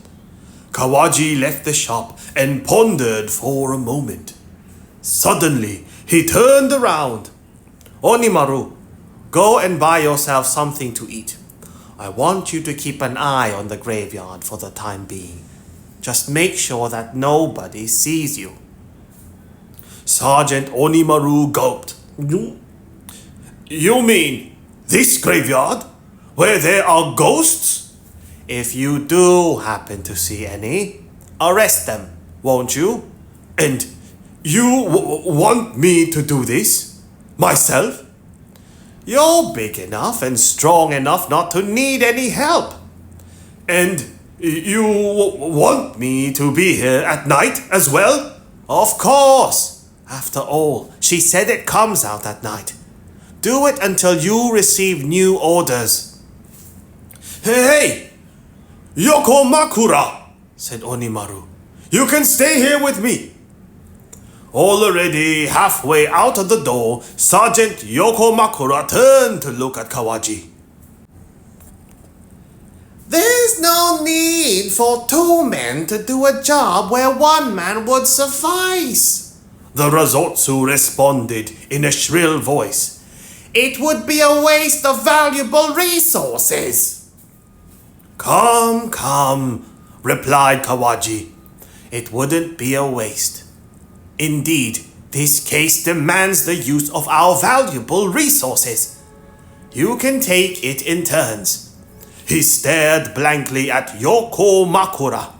Kawaji left the shop and pondered for a moment. Suddenly, he turned around. Onimaru, go and buy yourself something to eat. I want you to keep an eye on the graveyard for the time being. Just make sure that nobody sees you. Sergeant Onimaru gulped. You mean this graveyard? Where there are ghosts? If you do happen to see any, arrest them, won't you? And you want me to do this? Myself? You're big enough and strong enough not to need any help. And you want me to be here at night as well? Of course. After all, she said it comes out at night. Do it until you receive new orders. Hey! Yoko Makura, said Onimaru. You can stay here with me. Already halfway out of the door, Sergeant Yoko Makura turned to look at Kawaji. There's no need for two men to do a job where one man would suffice, the Razotsu responded in a shrill voice. It would be a waste of valuable resources. Come, replied Kawaji. It wouldn't be a waste. Indeed, this case demands the use of our valuable resources. You can take it in turns. He stared blankly at Yoko Makura.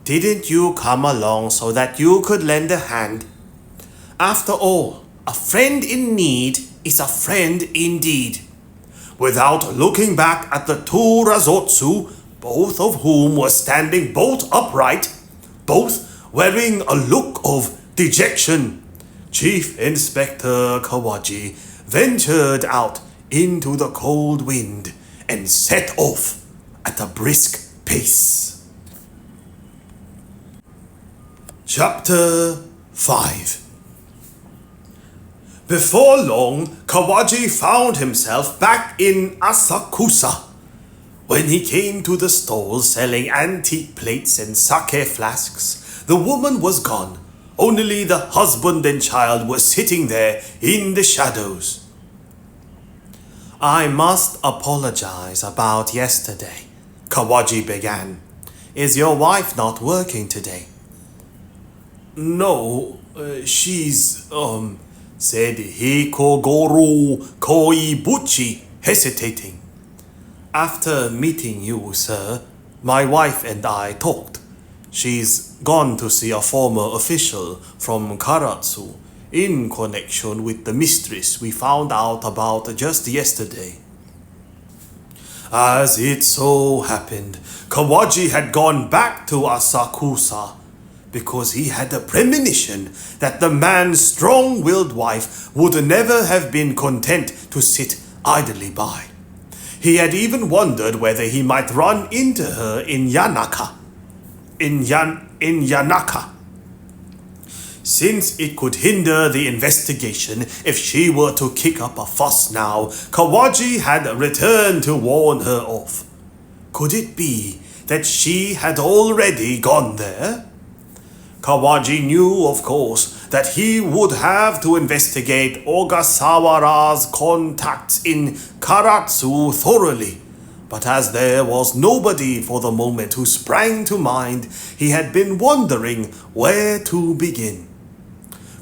Didn't you come along so that you could lend a hand? After all, a friend in need is a friend indeed. Without looking back at the two Razotsu, both of whom were standing bolt upright, both wearing a look of dejection, Chief Inspector Kawaji ventured out into the cold wind and set off at a brisk pace. Chapter 5. Before long, Kawaji found himself back in Asakusa. When he came to the stall selling antique plates and sake flasks, the woman was gone. Only the husband and child were sitting there in the shadows. "I must apologize about yesterday," Kawaji began. "Is your wife not working today?" "No, she's, said Heikurō Koibuchi, hesitating. "After meeting you, sir, my wife and I talked. She's gone to see a former official from Karatsu in connection with the mistress we found out about just yesterday." As it so happened, Kawaji had gone back to Asakusa because he had a premonition that the man's strong-willed wife would never have been content to sit idly by. He had even wondered whether he might run into her in Yanaka. Since it could hinder the investigation if she were to kick up a fuss now, Kawaji had returned to warn her off. Could it be that she had already gone there? Kawaji knew, of course, that he would have to investigate Ogasawara's contacts in Karatsu thoroughly. But as there was nobody for the moment who sprang to mind, he had been wondering where to begin.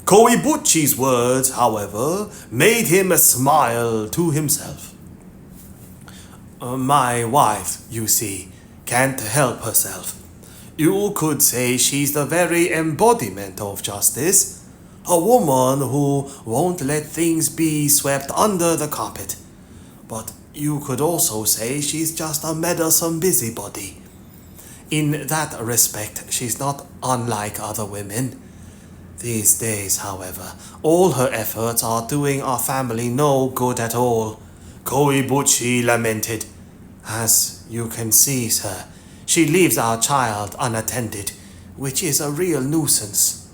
Koibuchi's words, however, made him smile to himself. "My wife, you see, can't help herself. You could say she's the very embodiment of justice. A woman who won't let things be swept under the carpet. But you could also say she's just a meddlesome busybody. In that respect, she's not unlike other women. These days, however, all her efforts are doing our family no good at all," Koibuchi lamented. "As you can see, sir, she leaves our child unattended, which is a real nuisance."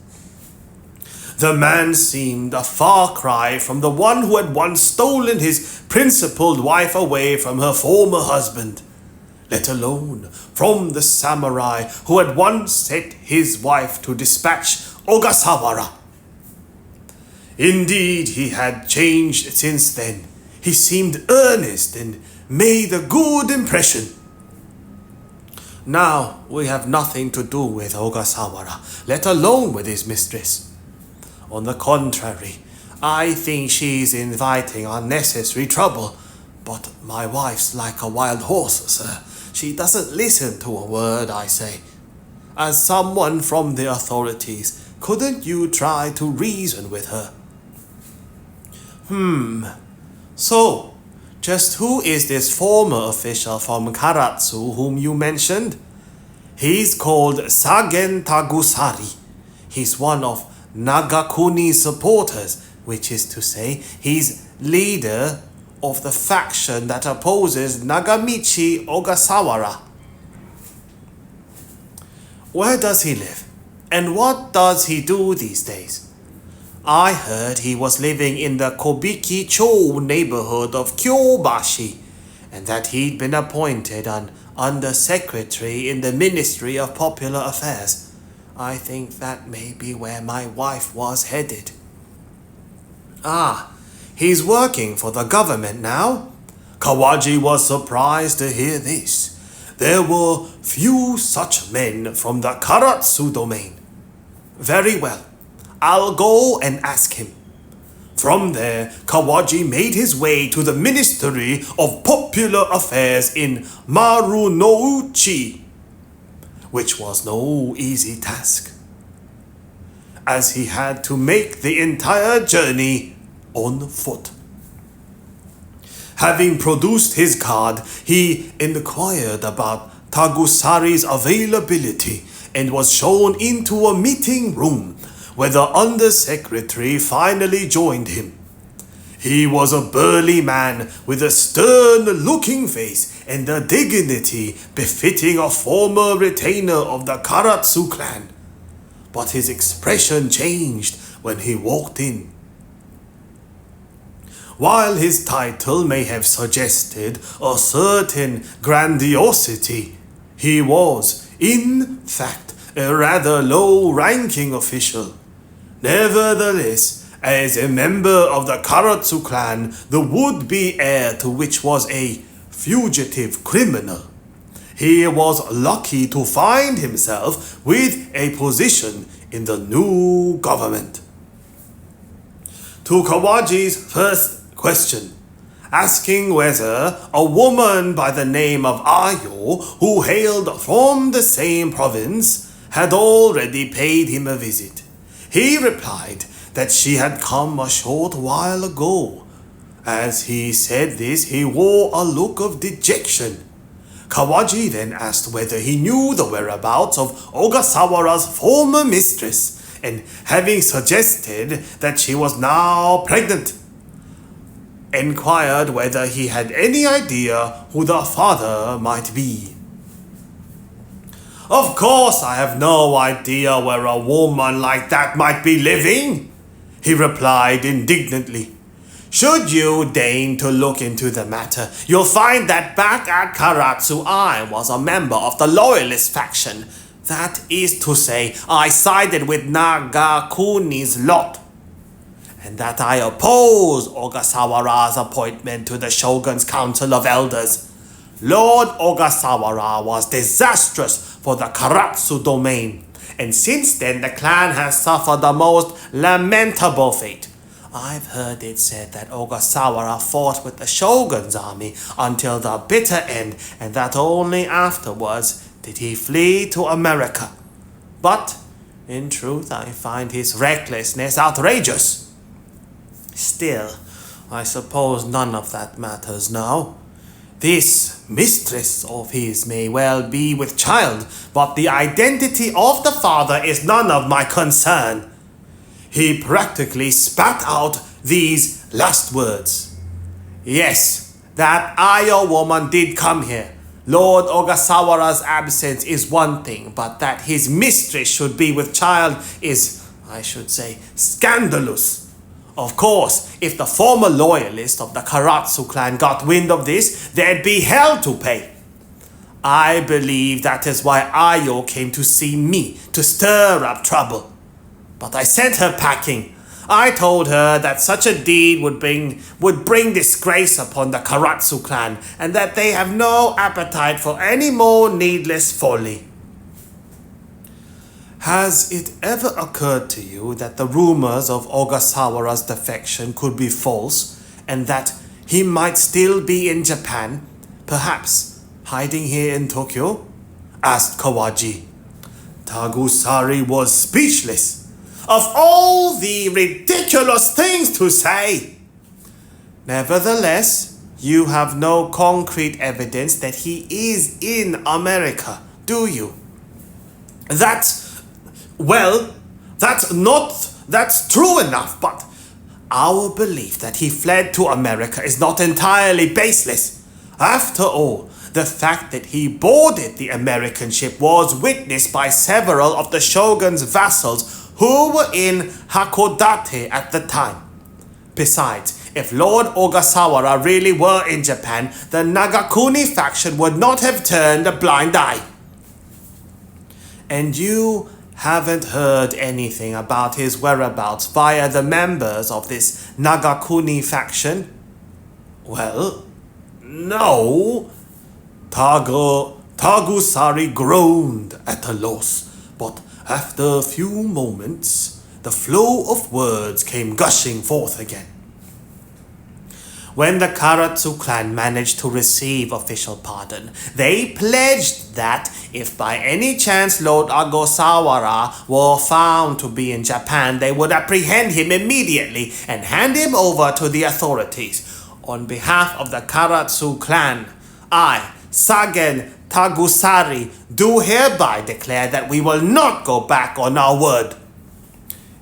The man seemed a far cry from the one who had once stolen his principled wife away from her former husband, let alone from the samurai who had once set his wife to dispatch Ogasawara. Indeed, he had changed since then. He seemed earnest and made a good impression. Now we have nothing to do with Ogasawara, let alone with his mistress. On the contrary, I think she's inviting unnecessary trouble. But my wife's like a wild horse, sir. She doesn't listen to a word I say. As someone from the authorities, couldn't you try to reason with her?" So, just who is this former official from Karatsu whom you mentioned?" "He's called Sagen Tagusari. He's one of Nagakuni's supporters, which is to say, he's leader of the faction that opposes Nagamichi Ogasawara." "Where does he live? And what does he do these days?" "I heard he was living in the Kobiki-cho neighborhood of Kyobashi, and that he'd been appointed an undersecretary in the Ministry of Popular Affairs. I think that may be where my wife was headed." "Ah, he's working for the government now?" Kawaji was surprised to hear this. There were few such men from the Karatsu domain. "Very well, I'll go and ask him." From there, Kawaji made his way to the Ministry of Popular Affairs in Marunouchi, which was no easy task, as he had to make the entire journey on foot. Having produced his card, he inquired about Tagusari's availability and was shown into a meeting room where the undersecretary finally joined him. He was a burly man with a stern-looking face and a dignity befitting a former retainer of the Karatsu clan. but his expression changed when he walked in. While his title may have suggested a certain grandiosity, he was, in fact, a rather low-ranking official. Nevertheless, as a member of the Karatsu clan, the would-be heir to which was a fugitive criminal, he was lucky to find himself with a position in the new government. To Kawaji's first question, asking whether a woman by the name of Ayo, who hailed from the same province, had already paid him a visit, he replied that she had come a short while ago. As he said this, he wore a look of dejection. Kawaji then asked whether he knew the whereabouts of Ogasawara's former mistress, and having suggested that she was now pregnant, inquired whether he had any idea who the father might be. "Of course I have no idea where a woman like that might be living," he replied indignantly. "Should you deign to look into the matter, you'll find that back at Karatsu I was a member of the Loyalist faction. That is to say, I sided with Nagakuni's lot, and that I opposed Ogasawara's appointment to the Shogun's Council of Elders. Lord Ogasawara was disastrous for the Karatsu domain, and since then the clan has suffered the most lamentable fate. I've heard it said that Ogasawara fought with the Shogun's army until the bitter end, and that only afterwards did he flee to America. But, in truth, I find his recklessness outrageous. Still, I suppose none of that matters now. This mistress of his may well be with child, but the identity of the father is none of my concern." He practically spat out these last words. "Yes, that Ayo woman did come here. Lord Ogasawara's absence is one thing, but that his mistress should be with child is, I should say, scandalous. Of course, if the former loyalist of the Karatsu clan got wind of this, there'd be hell to pay. I believe that is why Ayo came to see me, to stir up trouble. But I sent her packing. I told her that such a deed would bring disgrace upon the Karatsu clan, and that they have no appetite for any more needless folly." Has it ever occurred to you that the rumors of Ogasawara's defection could be false, and that he might still be in Japan, perhaps hiding here in Tokyo? Asked Kawaji. Tagusari was speechless. "Of all the ridiculous things to say!" "Nevertheless, you have no concrete evidence that he is in America, do you?" That's true enough, but our belief that he fled to America is not entirely baseless. After all, the fact that he boarded the American ship was witnessed by several of the Shogun's vassals who were in Hakodate at the time. Besides, if Lord Ogasawara really were in Japan, the Nagakuni faction would not have turned a blind eye. And you haven't heard anything about his whereabouts via the members of this Nagakuni faction? Well, no. Tagusari groaned at a loss, but after a few moments, the flow of words came gushing forth again. When the Karatsu clan managed to receive official pardon, they pledged that if by any chance Lord Ogasawara were found to be in Japan, they would apprehend him immediately and hand him over to the authorities. On behalf of the Karatsu clan, I, Sagen Tagusari, do hereby declare that we will not go back on our word.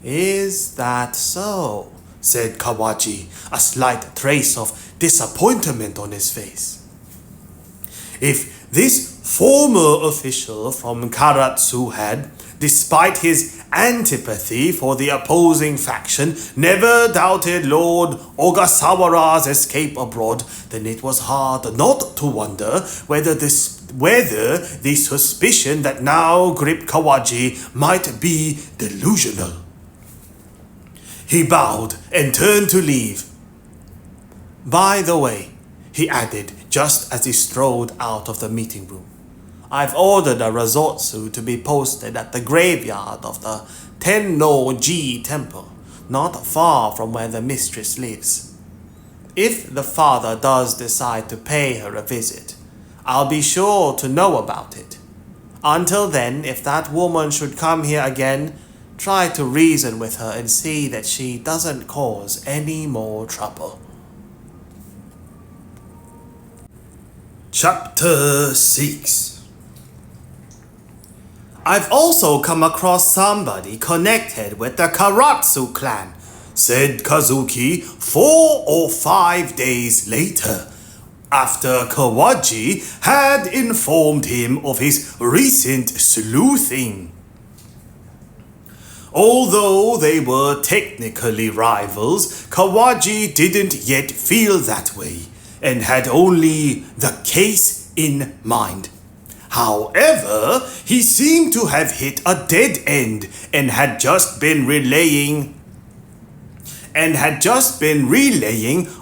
Is that so? Said Kawaji, a slight trace of disappointment on his face. If this former official from Karatsu had, despite his antipathy for the opposing faction, never doubted Lord Ogasawara's escape abroad, then it was hard not to wonder whether the suspicion that now gripped Kawaji might be delusional. He bowed and turned to leave. By the way, he added just as he strode out of the meeting room, I've ordered a resortsu to be posted at the graveyard of the Tenno-ji temple, not far from where the mistress lives. If the father does decide to pay her a visit, I'll be sure to know about it. Until then, if that woman should come here again, try to reason with her and see that she doesn't cause any more trouble. Chapter 6. I've also come across somebody connected with the Karatsu clan, said Kazuki 4 or 5 days later, after Kawaji had informed him of his recent sleuthing. Although they were technically rivals, Kawaji didn't yet feel that way and had only the case in mind. However, he seemed to have hit a dead end and had just been relaying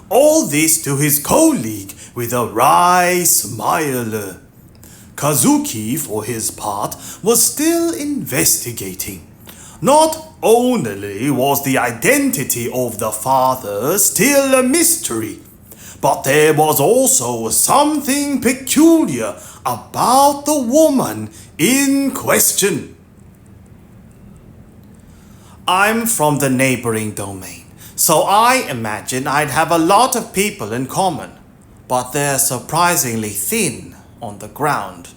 all this to his colleague with a wry smile. Kazuki, for his part, was still investigating. Not only was the identity of the father still a mystery, but there was also something peculiar about the woman in question. I'm from the neighboring domain, so I imagine I'd have a lot of people in common, but they're surprisingly thin on the ground.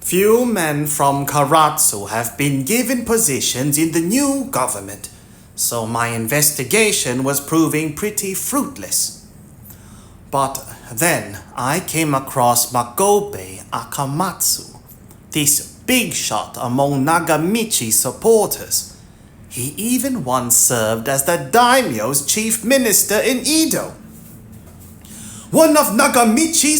Few men from Karatsu have been given positions in the new government, so my investigation was proving pretty fruitless. But then I came across Makobe Akamatsu, this big shot among Nagamichi's supporters. He even once served as the daimyo's chief minister in Edo. One of Nagamichi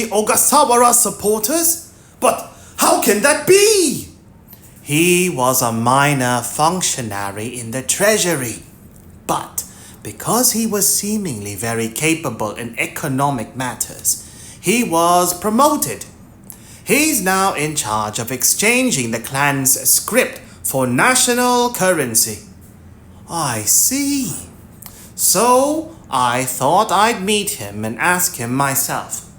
Ogasawara supporters? But how can that be? He was a minor functionary in the treasury, but because he was seemingly very capable in economic matters, he was promoted. He's now in charge of exchanging the clan's script for national currency. I see. So I thought I'd meet him and ask him myself.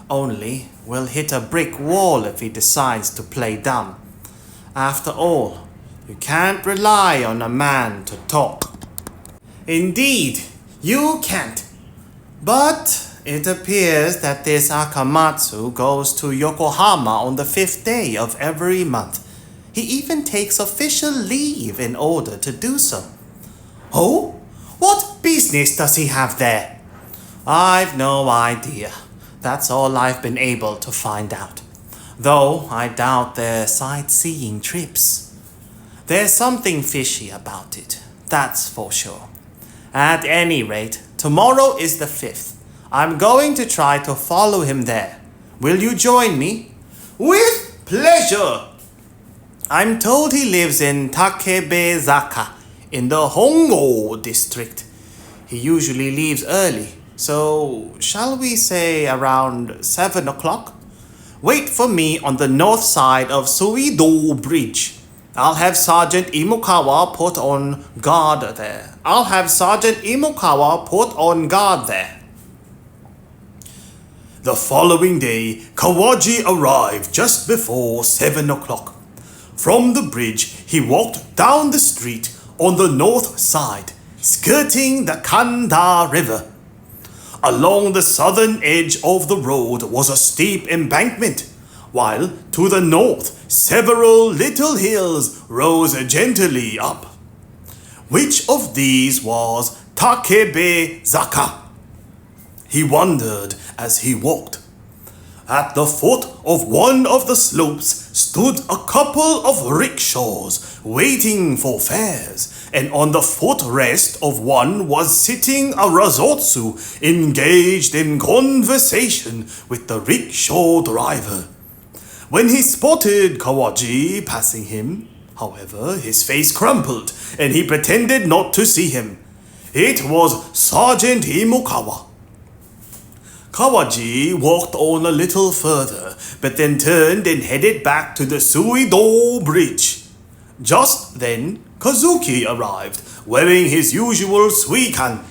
Only we'll hit a brick wall if he decides to play dumb. After all, you can't rely on a man to talk. Indeed, you can't. But it appears that this Akamatsu goes to Yokohama on the 5th day of every month. He even takes official leave in order to do so. Oh? What business does he have there? I've no idea. That's all I've been able to find out. Though I doubt they're sightseeing trips. There's something fishy about it, that's for sure. At any rate, tomorrow is the 5th. I'm going to try to follow him there. Will you join me? With pleasure! I'm told he lives in Takebezaka, in the Hongo district. He usually leaves early, so shall we say around 7 o'clock? Wait for me on the north side of Suido Bridge. I'll have Sergeant Imokawa put on guard there. The following day, Kawaji arrived just before 7 o'clock. From the bridge, he walked down the street on the north side, skirting the Kanda River. Along the southern edge of the road was a steep embankment, while to the north, several little hills rose gently up. Which of these was Takebezaka? He wondered as he walked. At the foot of one of the slopes stood a couple of rickshaws waiting for fares, and on the footrest of one was sitting a razotsu engaged in conversation with the rickshaw driver. When he spotted Kawaji passing him, however, his face crumpled and he pretended not to see him. It was Sergeant Imokawa. Kawaji walked on a little further, but then turned and headed back to the Suido Bridge. Just then, Kazuki arrived, wearing his usual suikan.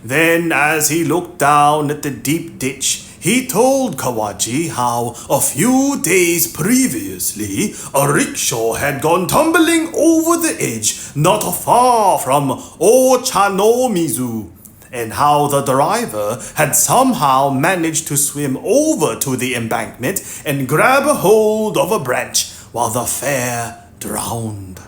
Then, as he looked down at the deep ditch, he told Kawaji how, a few days previously, a rickshaw had gone tumbling over the edge not far from Ochanomizu, and how the driver had somehow managed to swim over to the embankment and grab a hold of a branch while the fare drowned.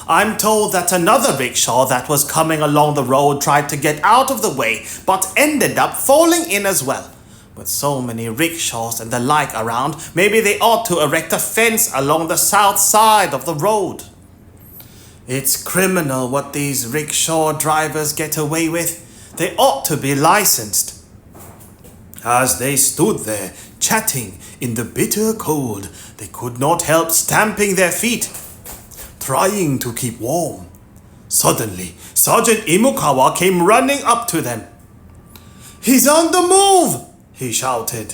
I'm told that another rickshaw that was coming along the road tried to get out of the way, but ended up falling in as well. With so many rickshaws and the like around, maybe they ought to erect a fence along the south side of the road. It's criminal what these rickshaw drivers get away with. They ought to be licensed. As they stood there, chatting in the bitter cold, they could not help stamping their feet, trying to keep warm. Suddenly, Sergeant Imokawa came running up to them. "He's on the move!" he shouted.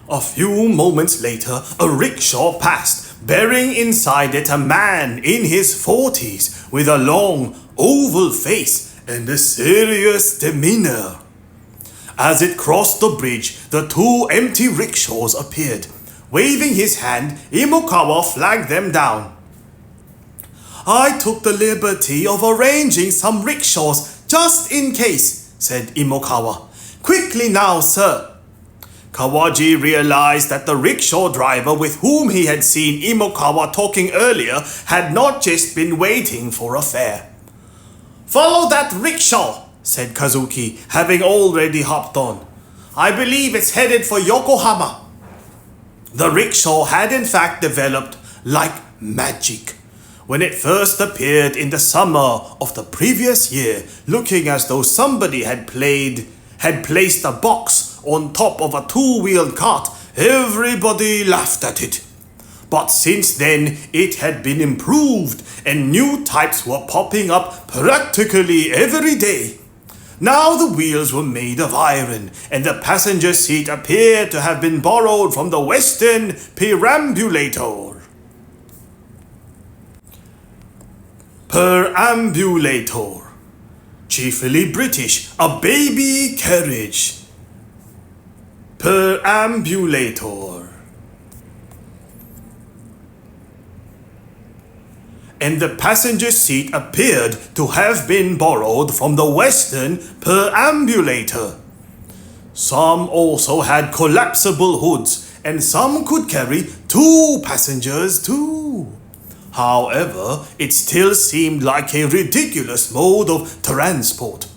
A few moments later, a rickshaw passed, bearing inside it a man in his 40s with a long, oval face and a serious demeanor. As it crossed the bridge, the two empty rickshaws appeared. Waving his hand, Imokawa flagged them down. "I took the liberty of arranging some rickshaws just in case," said Imokawa. "Quickly now, sir." Kawaji realized that the rickshaw driver with whom he had seen Imokawa talking earlier had not just been waiting for a fare. "Follow that rickshaw," said Kazuki, having already hopped on. "I believe it's headed for Yokohama." The rickshaw had in fact developed like magic. When it first appeared in the summer of the previous year, looking as though somebody had placed a box on top of a two-wheeled cart, everybody laughed at it. But since then, it had been improved, and new types were popping up practically every day. Now the wheels were made of iron, and the passenger seat appeared to have been borrowed from the Western perambulator. Perambulator. Chiefly British, a baby carriage. Perambulator. And the passenger seat appeared to have been borrowed from the Western perambulator. Some also had collapsible hoods, and some could carry two passengers too. However, it still seemed like a ridiculous mode of transport.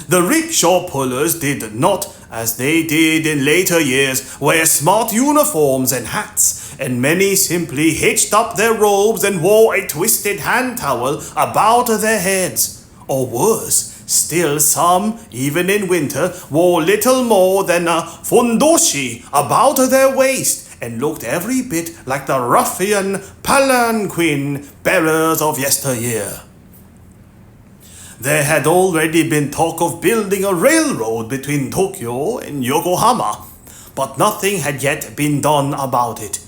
The rickshaw pullers did not, as they did in later years, wear smart uniforms and hats, and many simply hitched up their robes and wore a twisted hand towel about their heads. Or worse, still some, even in winter, wore little more than a fundoshi about their waist, and looked every bit like the ruffian palanquin bearers of yesteryear. There had already been talk of building a railroad between Tokyo and Yokohama, but nothing had yet been done about it.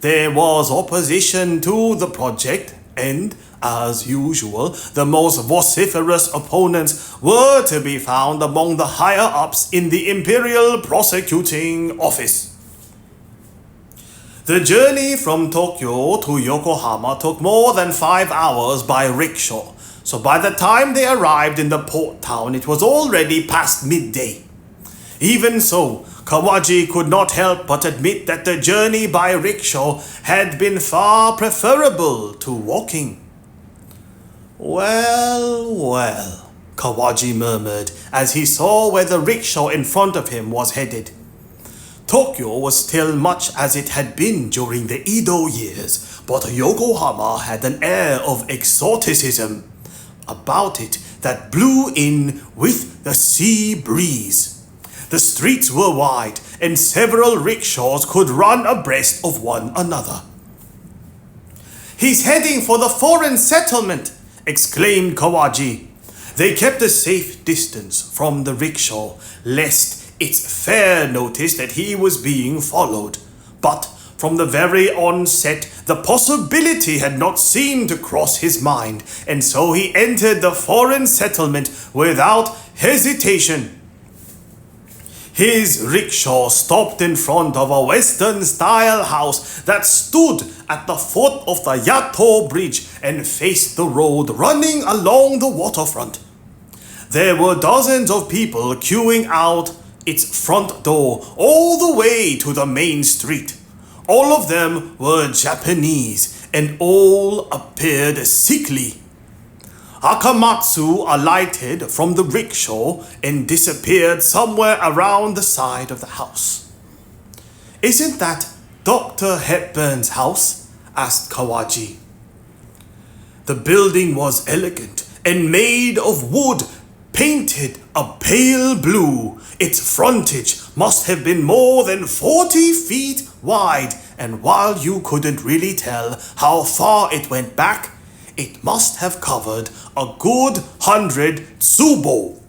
There was opposition to the project, and, as usual, the most vociferous opponents were to be found among the higher-ups in the Imperial Prosecuting Office. The journey from Tokyo to Yokohama took more than 5 hours by rickshaw, so by the time they arrived in the port town, it was already past midday. Even so, Kawaji could not help but admit that the journey by rickshaw had been far preferable to walking. Well, Kawaji murmured as he saw where the rickshaw in front of him was headed. Tokyo was still much as it had been during the Edo years, but Yokohama had an air of exoticism about it that blew in with the sea breeze. The streets were wide, and several rickshaws could run abreast of one another. "He's heading for the foreign settlement!" exclaimed Kawaji. They kept a safe distance from the rickshaw, lest its fare noticed that he was being followed. But from the very onset, the possibility had not seemed to cross his mind, and so he entered the foreign settlement without hesitation. His rickshaw stopped in front of a Western-style house that stood at the foot of the Yato Bridge and faced the road running along the waterfront. There were dozens of people queuing out its front door all the way to the main street. All of them were Japanese, and all appeared sickly. Akamatsu alighted from the rickshaw and disappeared somewhere around the side of the house. "Isn't that Dr. Hepburn's house?" asked Kawaji. The building was elegant and made of wood painted a pale blue. Its frontage must have been more than 40 feet wide, and while you couldn't really tell how far it went back, it must have covered a good 100 tsubo.